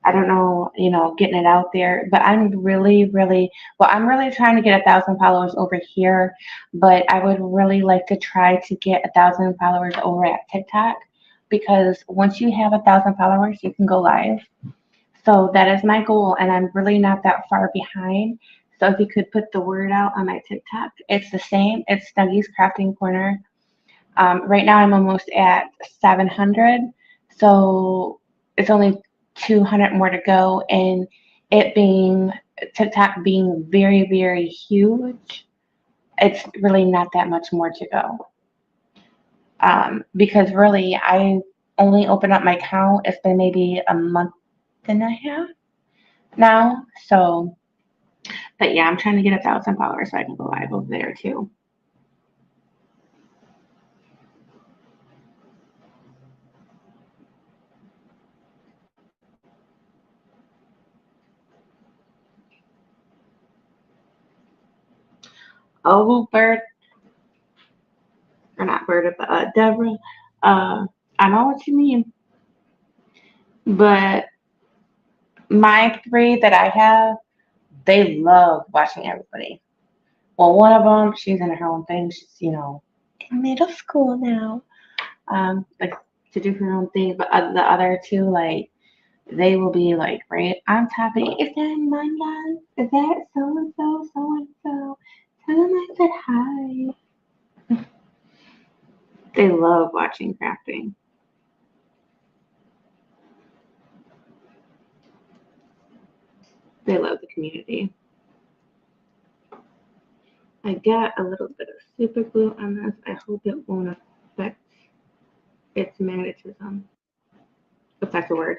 I don't know, getting it out there, but I'm really trying to get 1,000 followers over here, but I would really like to try to get 1,000 followers over at TikTok because once you have 1,000 followers, you can go live. So that is my goal, and I'm really not that far behind. So if you could put the word out on my TikTok, it's the same. It's Snuggies Crafting Corner. Right now, I'm almost at 700, so it's only 200 more to go. And it being TikTok being very, very huge, it's really not that much more to go. Because really, I only opened up my account. It's been maybe a month and a half now. So, but yeah, I'm trying to get 1,000 followers so I can go live over there too. Oh, Bert, or not Berta, but Deborah. I know what you mean, but my three that I have, they love watching everybody. Well, one of them, she's in her own thing. She's, in middle school now, like to do her own thing. But the other two, like, they will be like right on top of it. Is that Manda? Is that so and so, so and so? Tell them I said hi. They love watching crafting. They love the community. I got a little bit of super glue on this. I hope it won't affect its magnetism. If that's a word.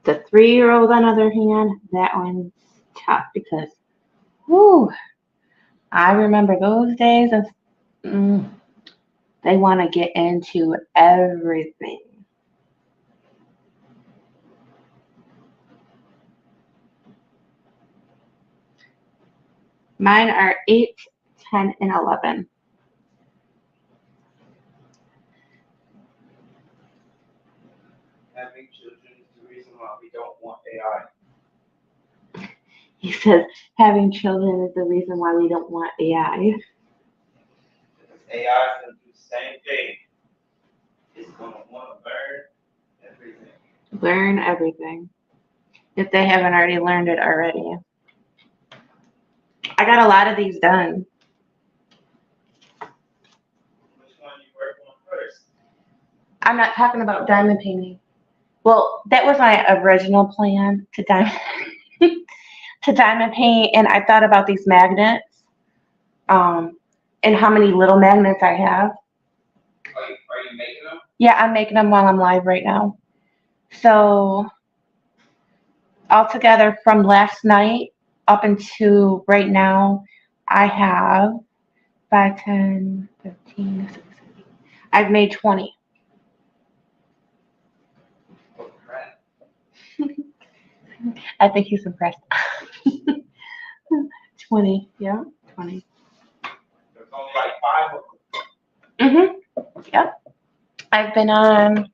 The 3-year-old, on the other hand, that one's tough because, whoo, I remember those days of mm, they want to get into everything. Mine are 8, 10, and 11. He says having children is the reason why we don't want AI. AI is gonna do the same thing. It's gonna want to learn everything. Learn everything. If they haven't already learned it already. I got a lot of these done. Which one you work on first? I'm not talking about diamond painting. Well, that was my original plan to diamond to diamond paint, and I thought about these magnets, um, and how many little magnets I have. Are you making them? Yeah, I'm making them while I'm live right now. So altogether from last night up until right now, I have 5, 10, 15, 16. I've made 20. Oh crap! I think he's impressed. 20, yeah, 20. There's only like 5 of Yep. I've been on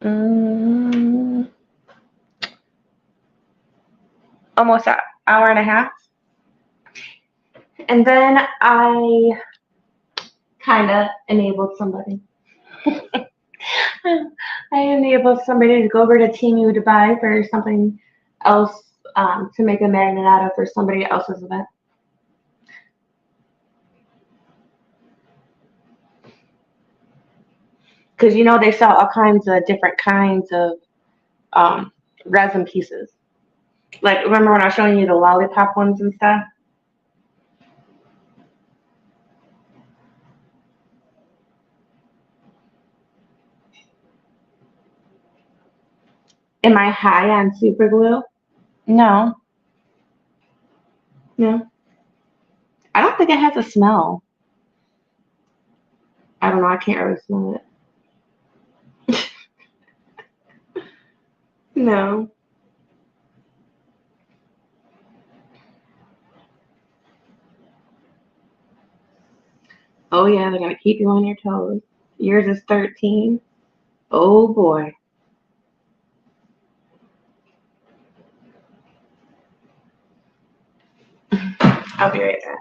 mm, almost an hour and a half. And then I kind of enabled somebody. I enabled somebody to go over to Team to buy for something else, to make a magnet out of for somebody else's event. Because you know they sell all kinds of different kinds of um, resin pieces. Like remember when I was showing you the lollipop ones and stuff? Am I high on super glue? No, no. I don't think it has a smell. I don't know. I can't really smell it. No. Oh yeah, they're gonna keep you on your toes. Yours is 13. Oh boy. I'll be right back.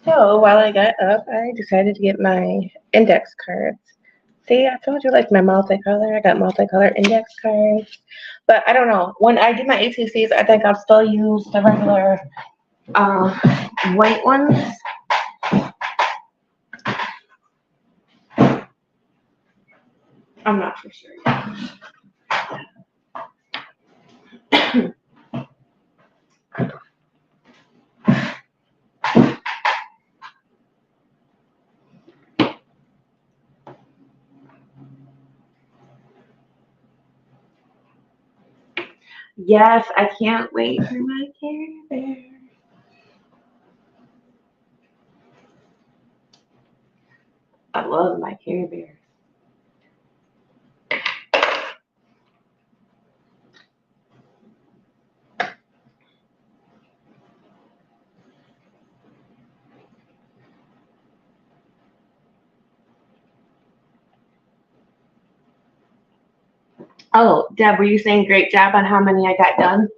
So while I got up, I decided to get my index cards. See, I told you like my multicolor. I got multicolor index cards. But I don't know. When I do my ACCs, I think I'll still use the regular uh, white ones. I'm not for sure yet. Yes, I can't wait for my Care Bear. I love my Care Bears. Oh, Deb, were you saying great job on how many I got done?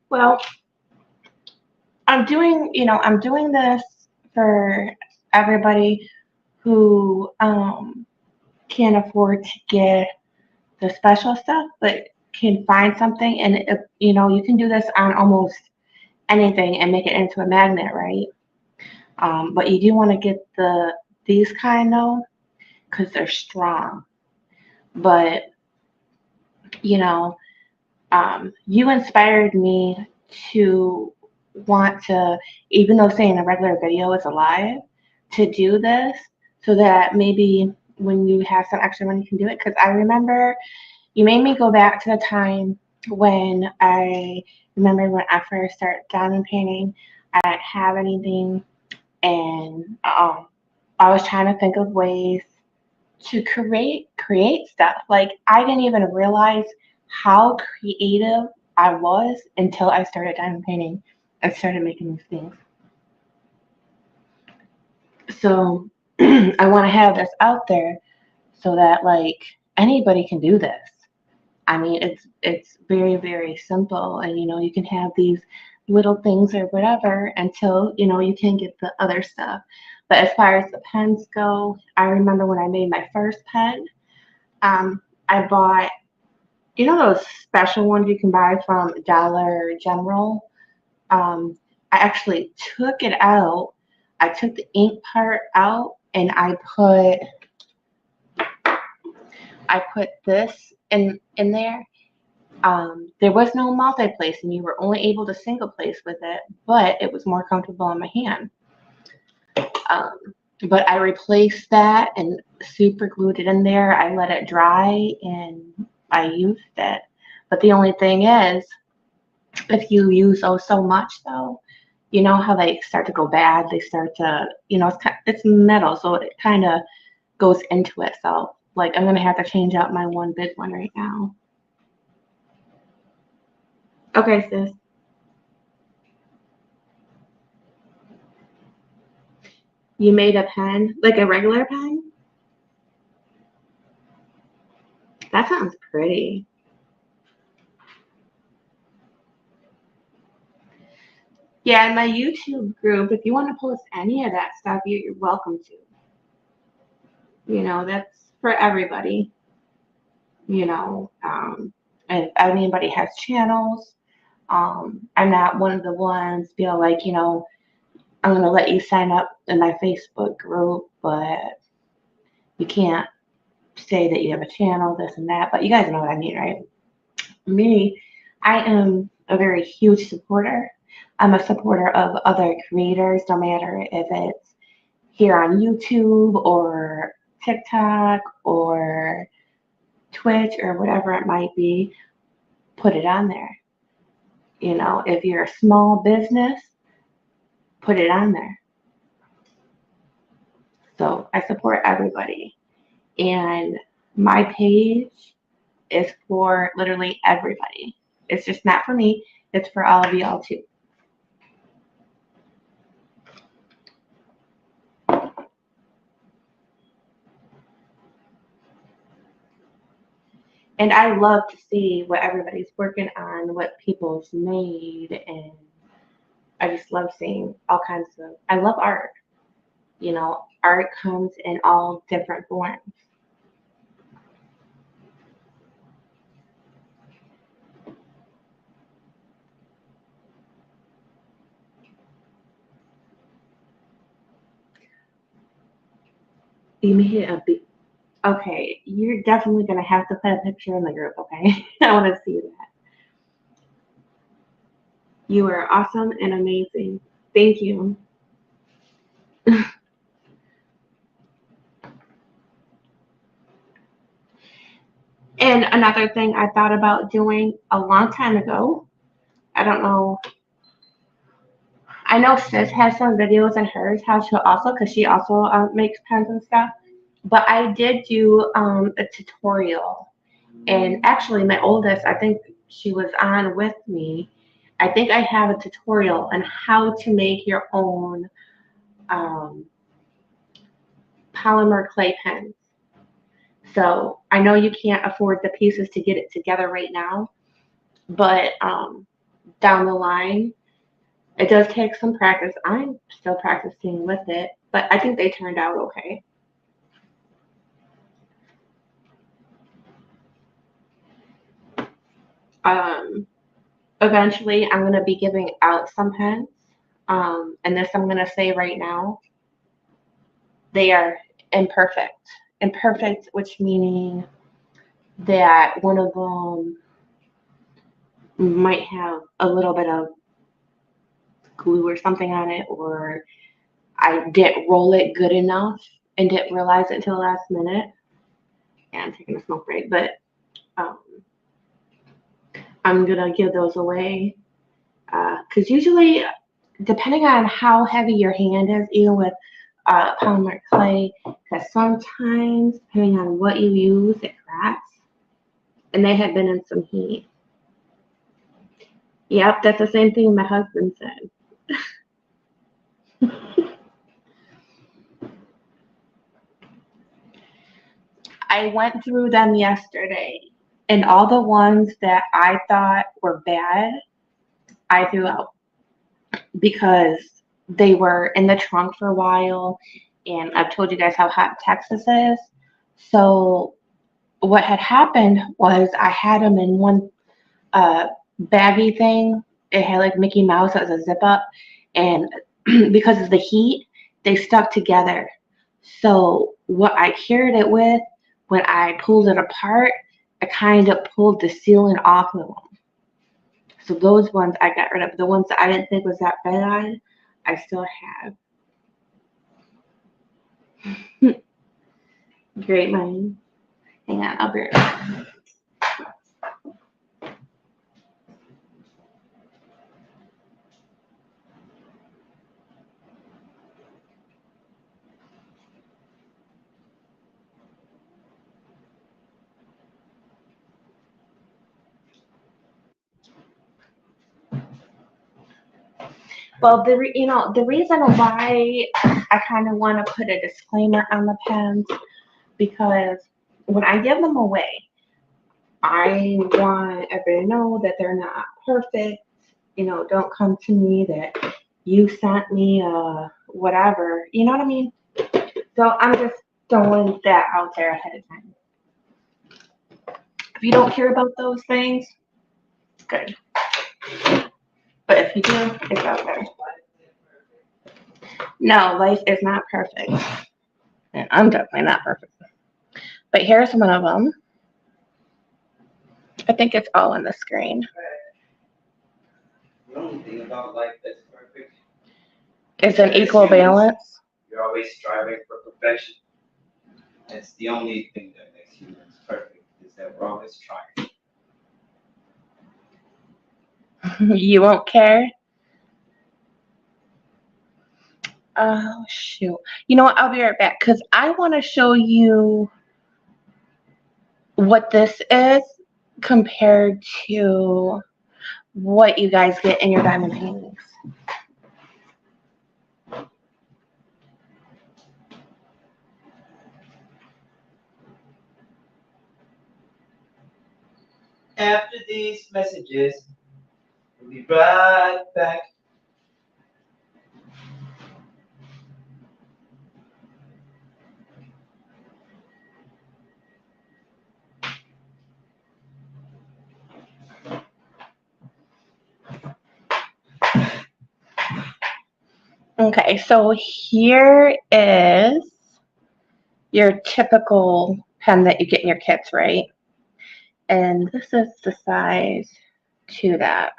Well, I'm doing this for everybody who can't afford to get the special stuff, but can find something. And if, you can do this on almost anything and make it into a magnet, right? But you do want to get these kind though, because they're strong. But you know, you inspired me to want to, even though saying a regular video is alive, to do this so that maybe when you have some extra money you can do it. Because I remember you made me go back to the time when I remember when I first started diamond painting. I didn't have anything, and I was trying to think of ways to create stuff. Like I didn't even realize how creative I was until I started diamond painting and started making these things. So I want to have this out there so that like anybody can do this. I mean, it's very very simple, and you can have these little things or whatever until you can get the other stuff. But as far as the pens go, I remember when I made my first pen, I bought those special ones you can buy from Dollar General. I actually took it out. I took the ink part out, and I put this in there. There was no multi-place, and you were only able to single place with it, but it was more comfortable in my hand. Um, but I replaced that and super glued it in there. I let it dry, and I used it. But the only thing is, if you use so much though, you know how they start to go bad. They start to, it's metal, so it kind of goes into it. So like I'm gonna have to change out my one big one right now. Okay, sis. You made a pen, like a regular pen? That sounds pretty. Yeah, in my YouTube group, if you want to post any of that stuff, you're welcome to. That's for everybody. You know, if anybody has channels, I'm not one of the ones feel like, I'm gonna let you sign up in my Facebook group, but you can't say that you have a channel, this and that. But you guys know what I mean, right? Me, I am a very huge supporter. I'm a supporter of other creators, no matter if it's here on YouTube or TikTok or Twitch or whatever it might be. Put it on there. If you're a small business, put it on there. So I support everybody. And my page is for literally everybody. It's just not for me, it's for all of y'all too. And I love to see what everybody's working on, what people's made, and I just love seeing all kinds of. I love art. Art comes in all different forms. You made it a big. Okay, you're definitely gonna have to put a picture in the group. Okay, I want to see that. You are awesome and amazing. Thank you. And another thing I thought about doing a long time ago, I don't know, I know Sis has some videos in hers how she also, because she also makes pens and stuff. But I did do a tutorial, and actually, my oldest, I think she was on with me. I think I have a tutorial on how to make your own um, polymer clay pens. So I know you can't afford the pieces to get it together right now, but down the line, it does take some practice. I'm still practicing with it, but I think they turned out okay. Um, Eventually, I'm going to be giving out some pens. And this I'm going to say right now, they are imperfect. Imperfect, which meaning that one of them might have a little bit of glue or something on it, or I didn't roll it good enough and didn't realize it until the last minute. Yeah, I'm taking a smoke break, but um, I'm gonna give those away because usually, depending on how heavy your hand is, even with polymer clay, because sometimes depending on what you use, it cracks, and they had been in some heat. Yep, that's the same thing my husband said. I went through them yesterday, and all the ones that I thought were bad, I threw out because they were in the trunk for a while, and I've told you guys how hot Texas is. So what had happened was I had them in one baggy thing. It had like Mickey Mouse as a zip up, and because of the heat, they stuck together. So what I cured it with, when I pulled it apart, I kind of pulled the sealant off of them. So those ones I got rid of. The ones that I didn't think was that bad, I still have. Great mind. Hang on, I'll be right back. Well, the reason why I kind of want to put a disclaimer on the pens because when I give them away, I want everybody to know that they're not perfect. Don't come to me that you sent me whatever. You know what I mean? So I'm just throwing that out there ahead of time. If you don't care about those things, good. But if you do, it's out there. No, life is not perfect. And I'm definitely not perfect. But here's one of them. I think it's all on the screen. The only thing about life that's perfect It's an equal balance. you're always striving for perfection. That's the only thing that makes humans perfect, is that we're always trying. You won't care. Oh, shoot. You know what? I'll be right back because I want to show you what this is compared to what you guys get in your diamond paintings. After these messages, we'll be right back. Okay, so here is your typical pen that you get in your kits, right? And this is the size to that.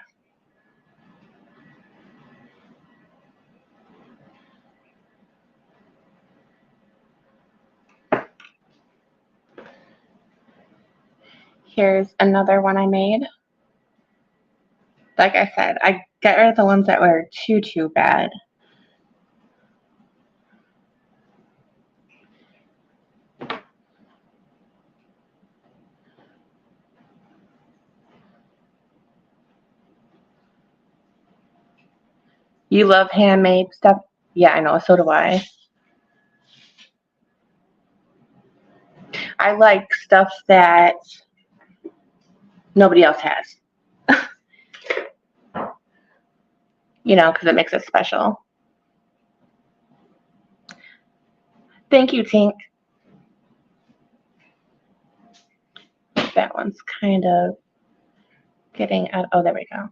Here's another one I made. Like I said, I got rid of the ones that were too bad. You love handmade stuff? Yeah, I know, so do I. I like stuff that nobody else has, because it makes it special. Thank you, Tink. That one's kind of getting out. Oh, there we go.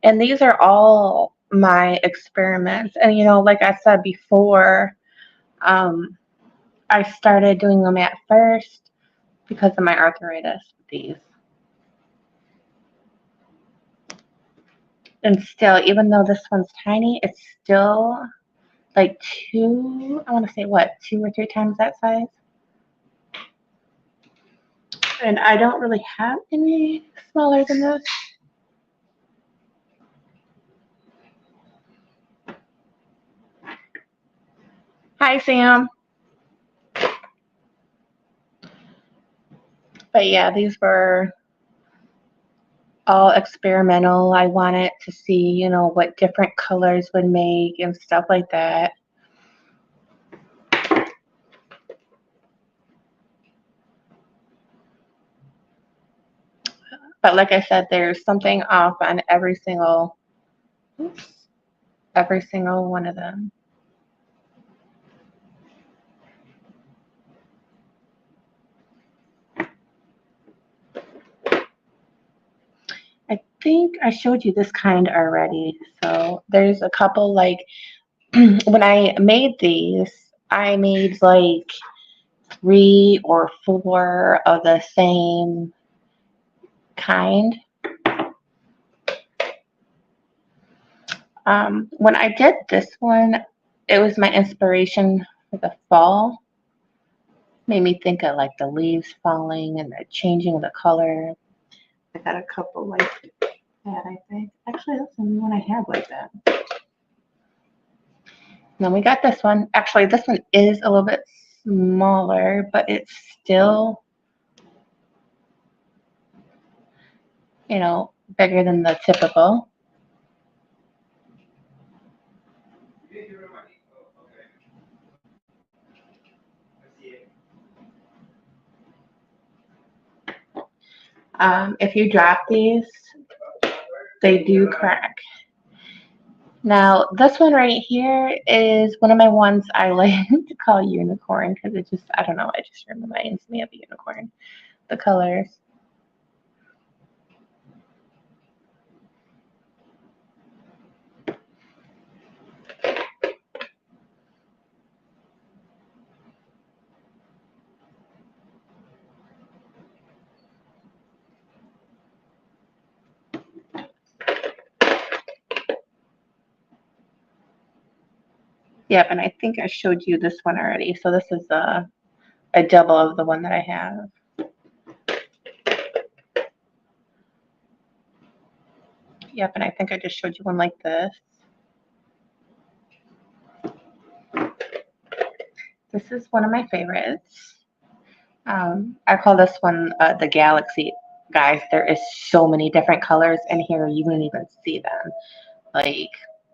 And these are all my experiments. And, like I said before, um, I started doing them at first because of my arthritis with these. And still, even though this one's tiny, it's still like I want to say what, 2 or 3 times that size. And I don't really have any smaller than this. Hi, Sam. But yeah, these were all experimental. I wanted to see, what different colors would make and stuff like that. But like I said, there's something off on every single one of them. I think I showed you this kind already. So there's a couple, like when I made these, I made like 3 or 4 of the same kind. When I did this one, it was my inspiration for the fall. Made me think of like the leaves falling and the changing of the color. I got a couple like that, I think. Actually, that's the only one I have like that. Then we got this one. Actually, this one is a little bit smaller, but it's still, bigger than the typical. If you drop these, they do crack. Now, this one right here is one of my ones I like to call unicorn because it just, I don't know, it just reminds me of a unicorn. The colors. Yep, and I think I showed you this one already. So this is a double of the one that I have. Yep, and I think I just showed you one like this. This is one of my favorites. I call this one the Galaxy. Guys, there is so many different colors in here, you wouldn't even see them. Like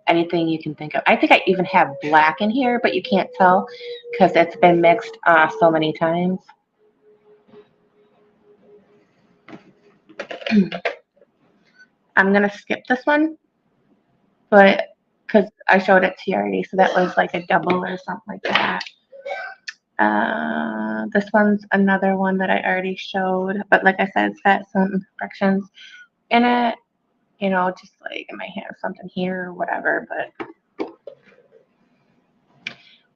anything you can think of. I think I even have black in here, but you can't tell because it's been mixed so many times. I'm going to skip this one, but because I showed it to you already, so that was like a double or something like that. This one's another one that I already showed, but like I said, it's got some imperfections in it, just like I might have something here or whatever, but.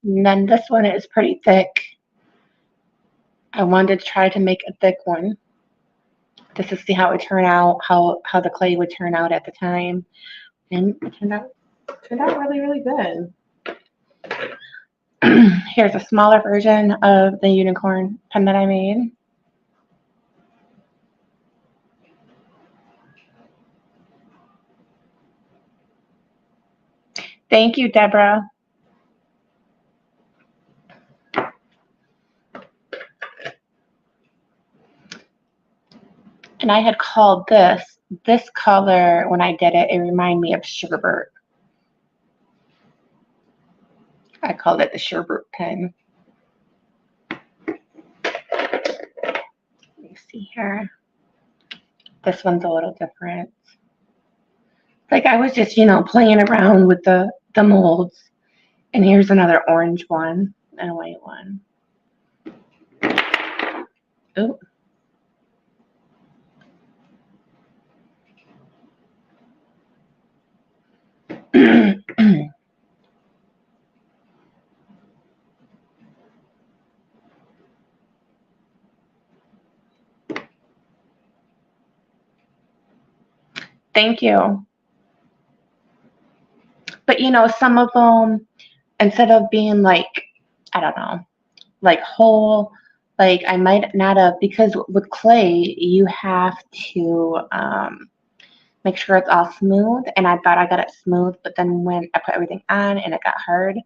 And then this one is pretty thick. I wanted to try to make a thick one just to see how it would turn out, how the clay would turn out at the time. And it turned out really, really good. Here's a smaller version of the unicorn pen that I made. Thank you, Deborah. And I had called this color when I did it, it reminded me of sherbet. I called it the sherbet pen. Let me see here. This one's a little different. Like I was just, playing around with the molds. And here's another orange one and a white one. Oh. Thank you. But some of them, instead of being like, I don't know, like whole, like I might not have, because with clay, you have to make sure it's all smooth. And I thought I got it smooth, but then when I put everything on and it got hard,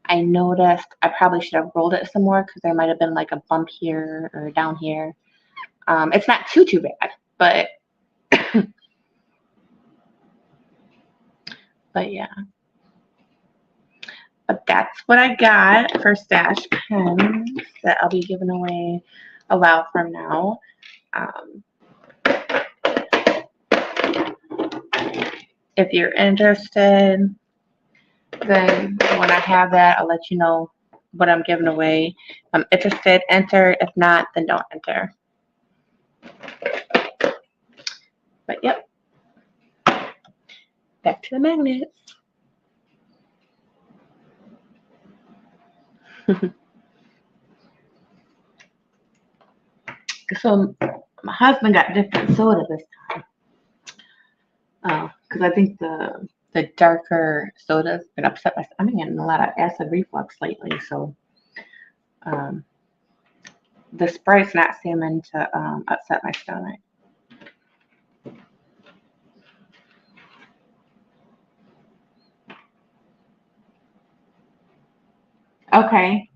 I noticed I probably should have rolled it some more because there might have been like a bump here or down here. It's not too bad, but yeah. But that's what I got for stash pens that I'll be giving away a while from now. If you're interested, then when I have that, I'll let you know what I'm giving away. If I'm interested, enter. If not, then don't enter. But yep, back to the magnets. So my husband got different soda this time. Because I think the darker soda's been upset my stomach. I'm getting a lot of acid reflux lately, so the Sprite's not seeming to upset my stomach. Okay.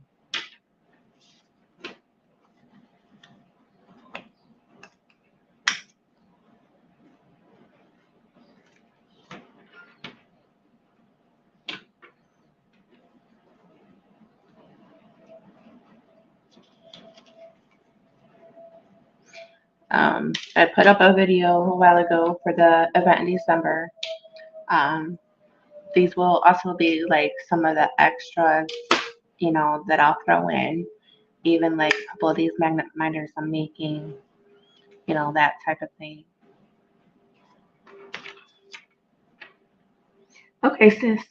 I put up a video a while ago for the event in December. These will also be like some of the extras, that I'll throw in. Even like a couple of these magnet minders I'm making, that type of thing. Okay, sis.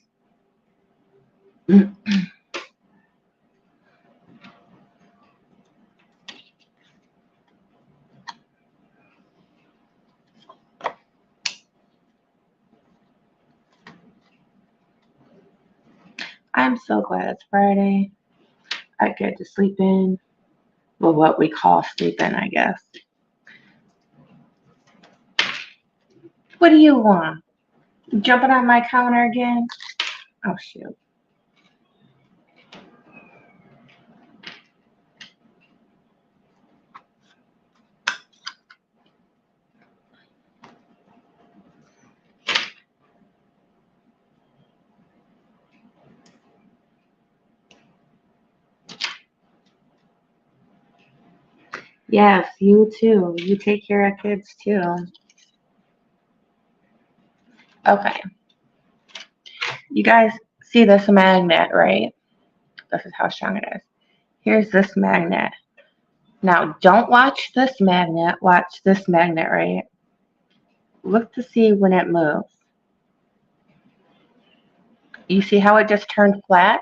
I'm so glad it's Friday. I get to sleep in. Well, what we call sleeping, I guess. What do you want? Jumping on my counter again? Oh, shoot. Yes, you too. You take care of kids too. Okay. You guys see this magnet, right? This is how strong it is. Here's this magnet. Now, don't watch this magnet. Watch this magnet, right? Look to see when it moves. You see how it just turned flat?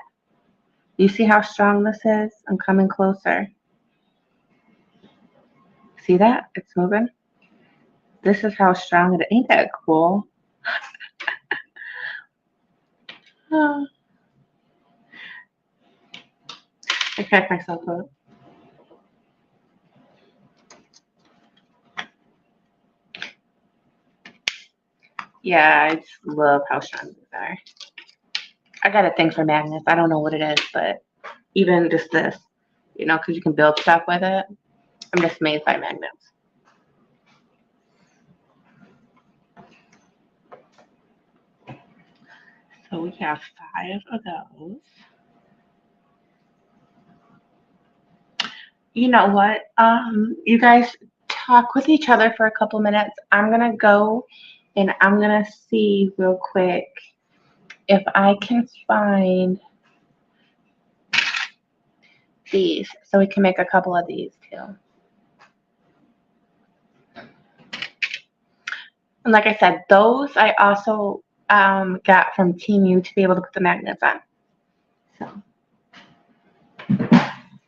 You see how strong this is? I'm coming closer. See that? It's moving. This is how strong it is. Ain't that cool? Oh, I cracked myself up. Yeah, I just love how strong these are. I got a thing for magnets. I don't know what it is, but even just this, because you can build stuff with it. I'm just amazed by magnets. So we have 5 of those. You know what? You guys talk with each other for a couple minutes. I'm gonna go and I'm gonna see real quick if I can find these so we can make a couple of these too. And like I said, those I also got from Team U to be able to put the magnets on. So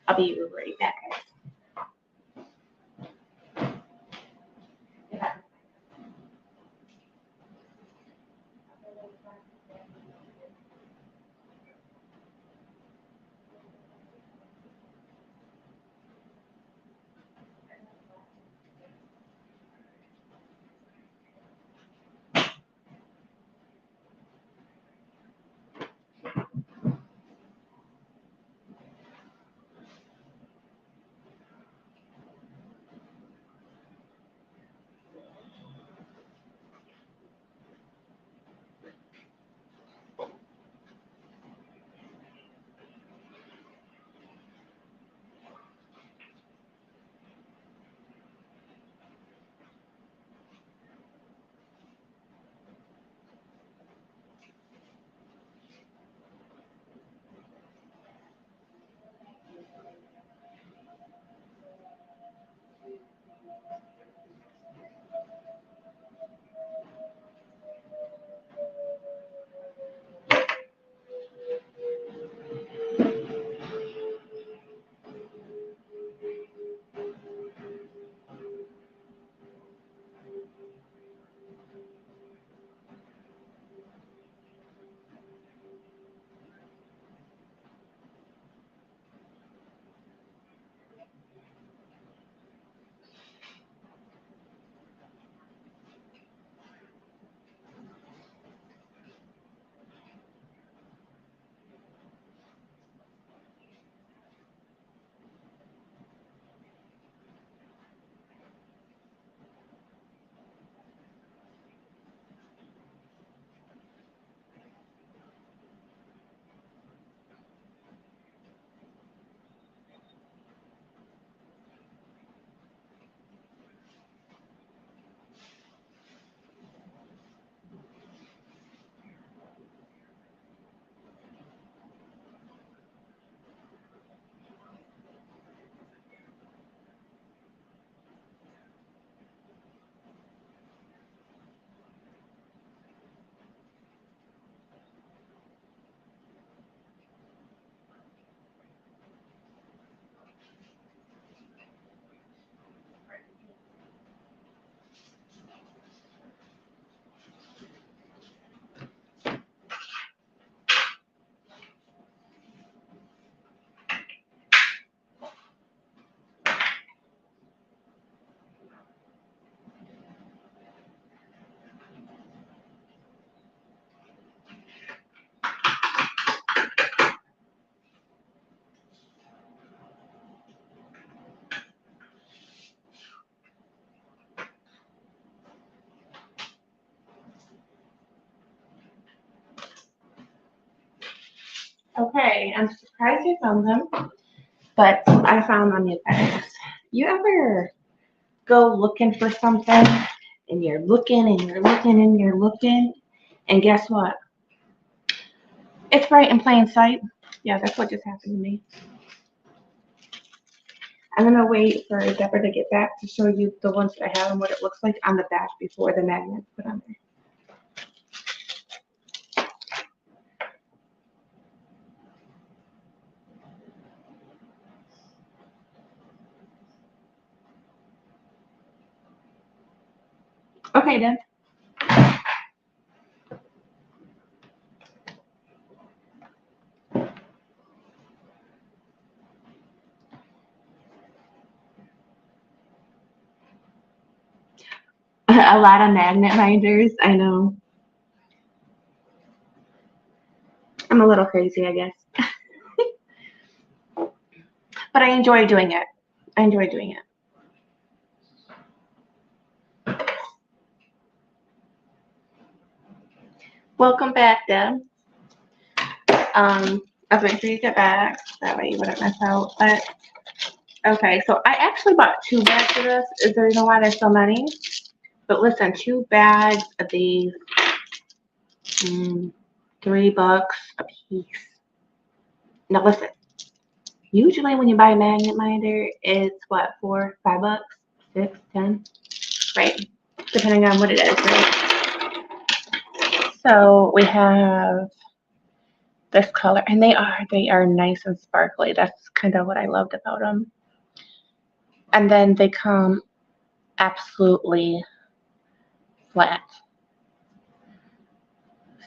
I'll be right back. Okay, I'm surprised you found them, but I found them, you guys. You ever go looking for something and you're looking and you're looking and you're looking, and guess what? It's right in plain sight. Yeah, that's what just happened to me. I'm gonna wait for Deborah to get back to show you the ones that I have and what it looks like on the back before the magnet's put on there. Okay, then. A lot of magnet binders, I know. I'm a little crazy, I guess. But I enjoy doing it. I enjoy doing it. Welcome back, Deb. I was waiting for you to get back. That way you wouldn't miss out. But okay, so I actually bought 2 bags of this. Is there a reason why there's so many? But listen, 2 bags of these, $3 a piece. Now listen, usually when you buy a magnet minder, it's what, $4, $5, 6, 10, right? Depending on what it is, right? So we have this color, and they are nice and sparkly. That's kind of what I loved about them. And then they come absolutely flat.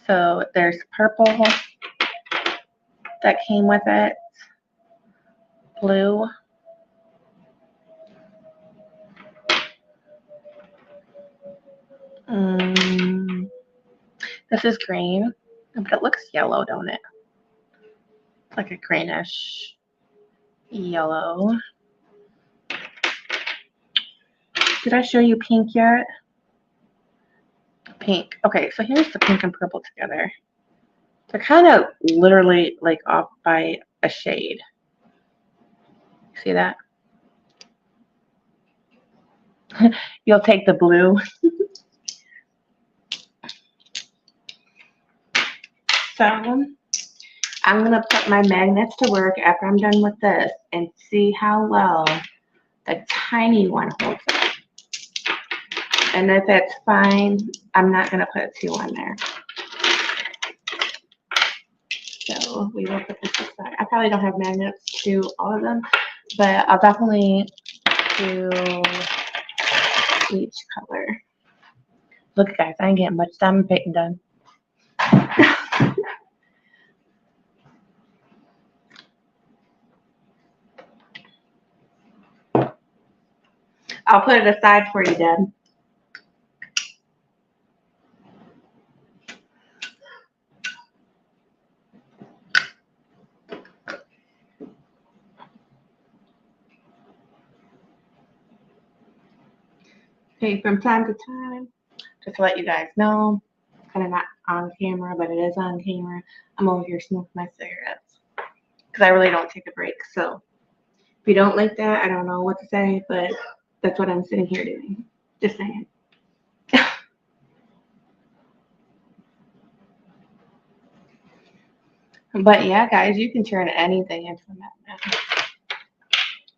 So there's purple that came with it, blue, this is green, but it looks yellow, don't it? It's like a greenish yellow. Did I show you pink yet? Pink. Okay, so here's the pink and purple together. They're kind of literally like off by a shade. See that? You'll take the blue. So I'm going to put my magnets to work after I'm done with this and see how well the tiny one holds up. And if it's fine, I'm not going to put 2 on there. So we will put this aside. I probably don't have magnets to all of them, but I'll definitely do each color. Look, guys, I ain't getting much diamond painting done. I'll put it aside for you, Deb. Okay, from time to time, just to let you guys know, kind of not on camera, but it is on camera. I'm over here smoking my cigarettes because I really don't take a break. So if you don't like that, I don't know what to say, but that's what I'm sitting here doing. Just saying. But yeah, guys, you can turn anything into a magnet.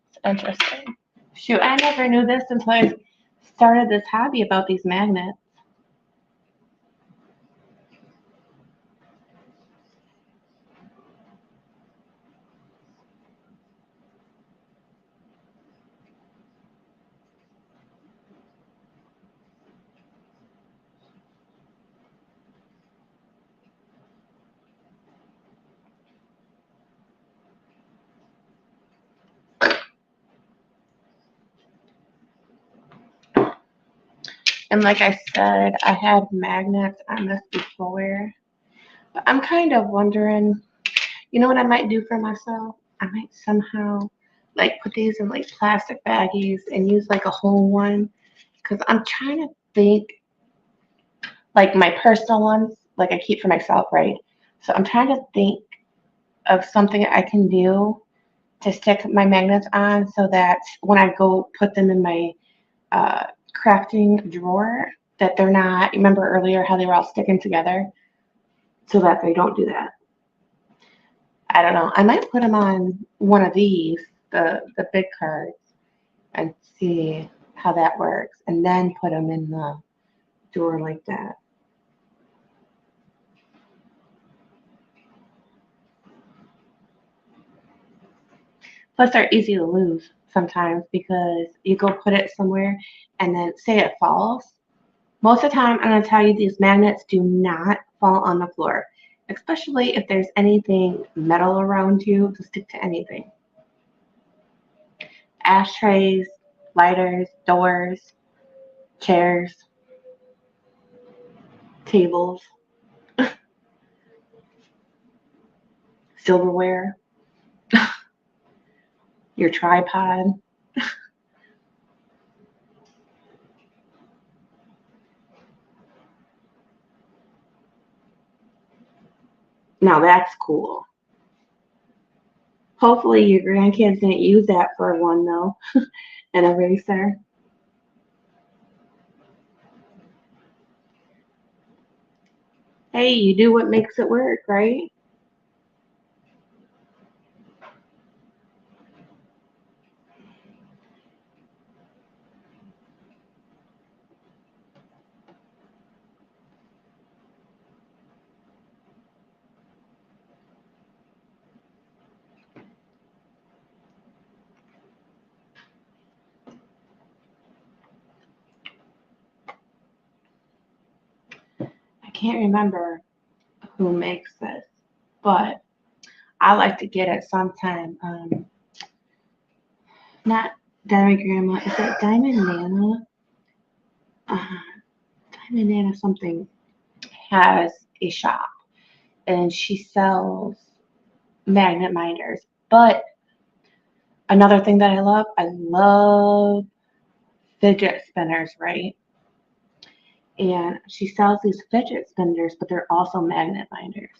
It's interesting. Shoot, I never knew this until I started this hobby about these magnets. And like I said, I had magnets on this before. But I'm kind of wondering, you know what I might do for myself? I might somehow like put these in like plastic baggies and use like a whole one. Because I'm trying to think, like my personal ones, like I keep for myself, right? So I'm trying to think of something I can do to stick my magnets on so that when I go put them in my uh, crafting drawer, that they're not, remember earlier how they were all sticking together, so that they don't do that. I don't know. I might put them on one of these, the big cards, and see how that works, and then put them in the drawer like that. Plus, they're easy to lose sometimes because you go put it somewhere and then say it falls. Most of the time, I'm going to tell you these magnets do not fall on the floor, especially if there's anything metal around you to stick to anything. Ashtrays, lighters, doors, chairs, tables. silverware, your tripod. Now that's cool. Hopefully your grandkids didn't use that for one though, an eraser. Hey, you do what makes it work, right? I can't remember who makes this, but I like to get it sometime. Not Diamond Grandma, is it Diamond Nana? Uh, Diamond Nana something has a shop and she sells magnet minders. But another thing that I love fidget spinners, right? And she sells these fidget spinners, but they're also magnet minders.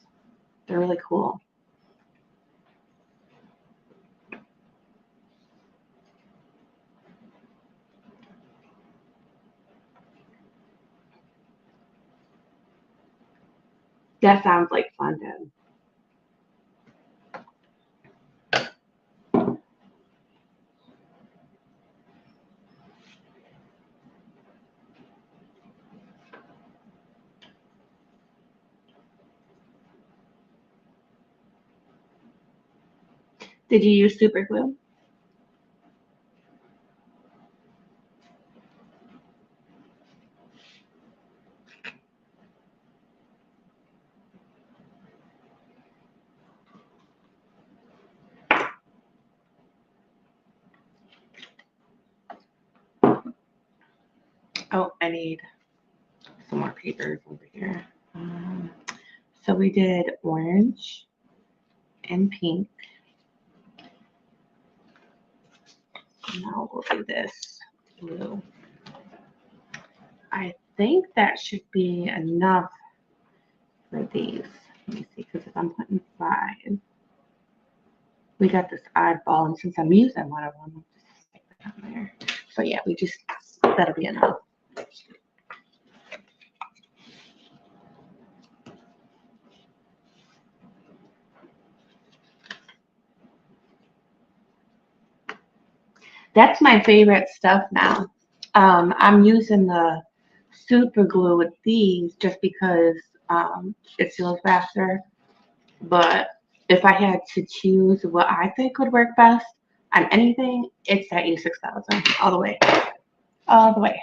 They're really cool. That sounds like fun, Deb. Did you use super glue? Oh, I need some more papers over here. So we did orange and pink. Now we'll do this blue. I think that should be enough for these. Let me see, because if I'm putting 5, we got this oddball, and since I'm using one of them, I'll just stick that on there. So yeah, that'll be enough. That's my favorite stuff now. I'm using the super glue with these just because it seals faster. But if I had to choose what I think would work best on anything, it's that U6000 all the way, all the way.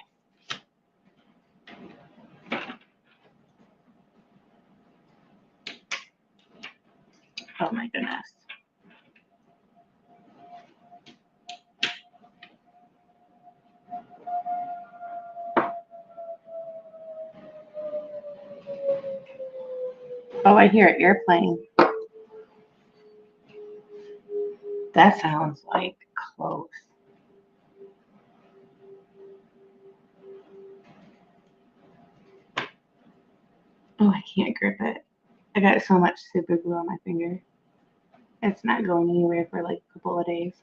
Oh my goodness. Oh, I hear an airplane. That sounds like close. Oh, I can't grip it. I got so much super glue on my finger. It's not going anywhere for like a couple of days.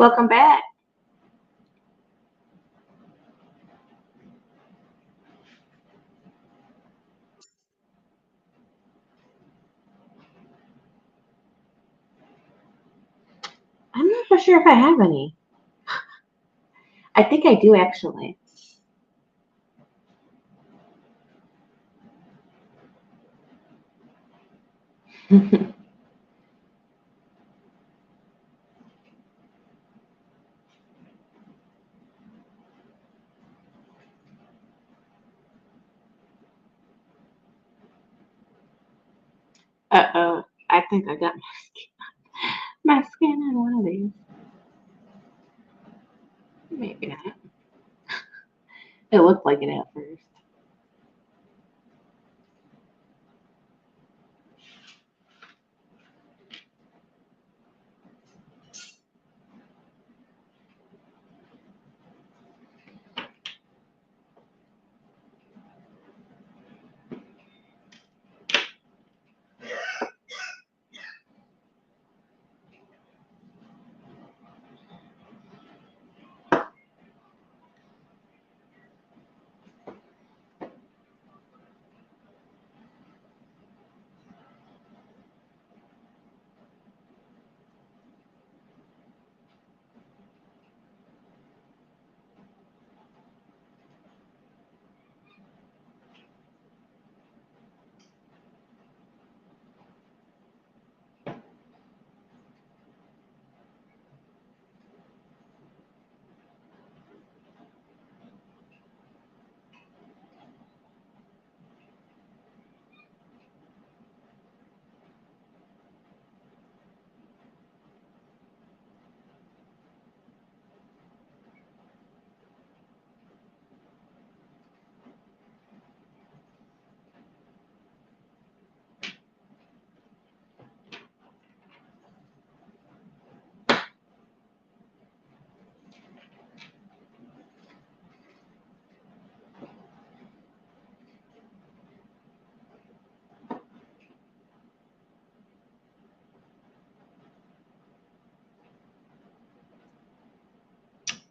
Welcome back. I'm not for sure if I have any. I think I do actually. Uh-oh. I think I got my skin on one of these. Maybe not. It looked like it at first.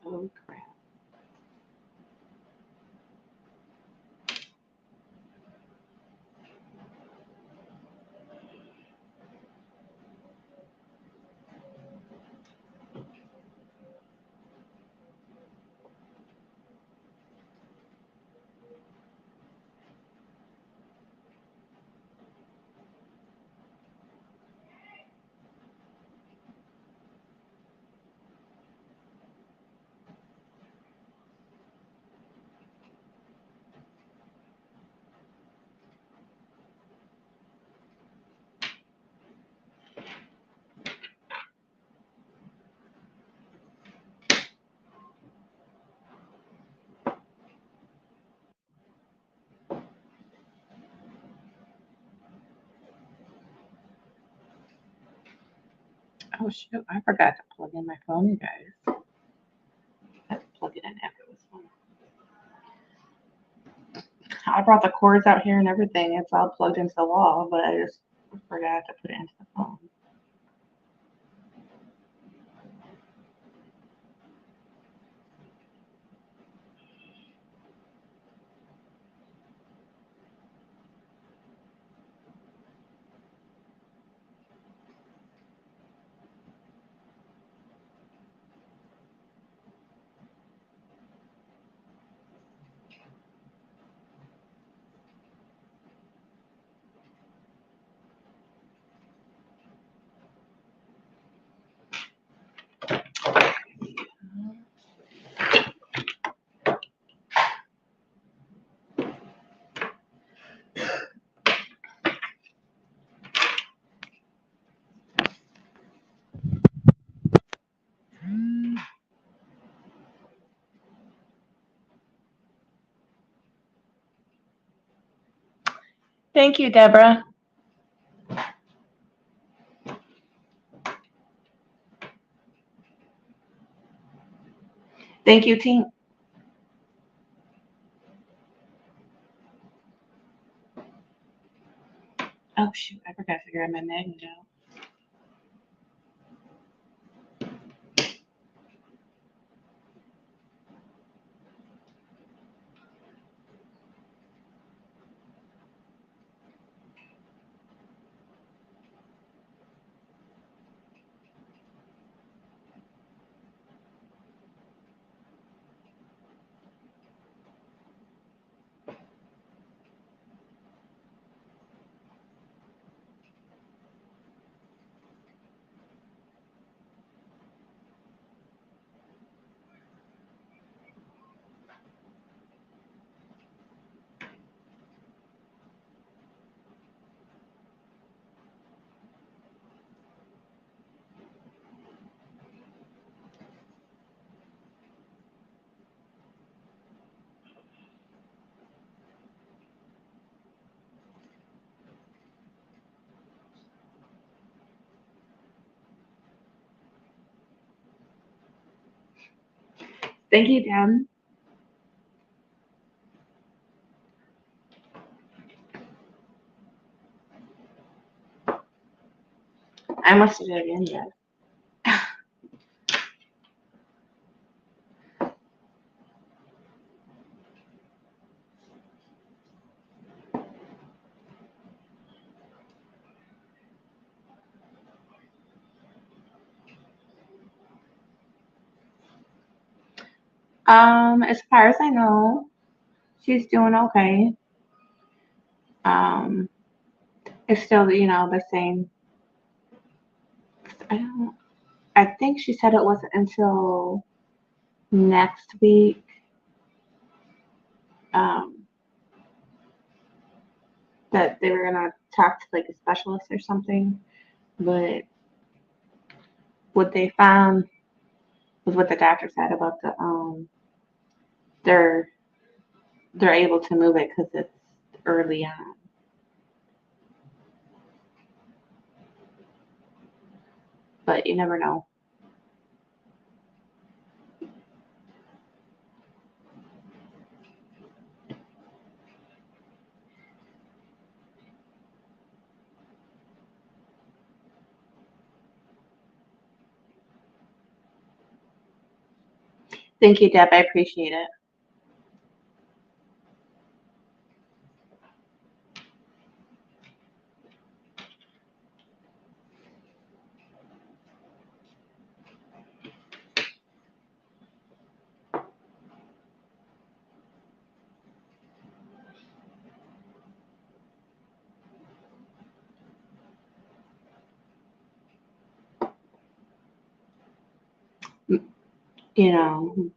Oh crap. Oh shoot, I forgot to plug in my phone, you guys. I have to plug it in after this one. I brought the cords out here and everything. It's all plugged into the wall, but I just forgot to put it into the phone. Thank you, Deborah. Thank you, team. Oh shoot, I forgot to grab my magnet out. Thank you, Deb. I must do it again, yes. As far as I know, she's doing okay. Um, it's still, the same. I don't. I think she said it wasn't until next week. Um, that they were gonna talk to like a specialist or something. But what they found was what the doctor said about they're they're able to move it because it's early on. But you never know. Thank you, Deb. I appreciate it.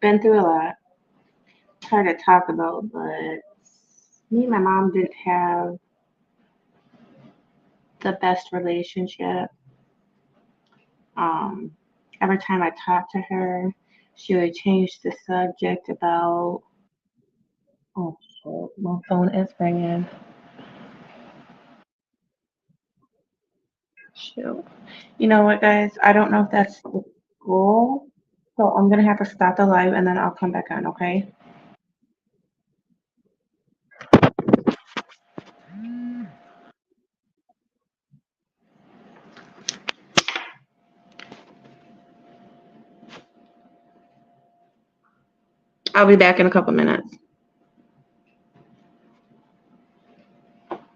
Been through a lot. It's hard to talk about, but me and my mom didn't have the best relationship. Um, every time I talked to her, she would change the subject about, oh shit, my phone is ringing. Shoot. You know what, guys? I don't know if that's the goal, so I'm gonna have to stop the live and then I'll come back on, okay? I'll be back in a couple minutes.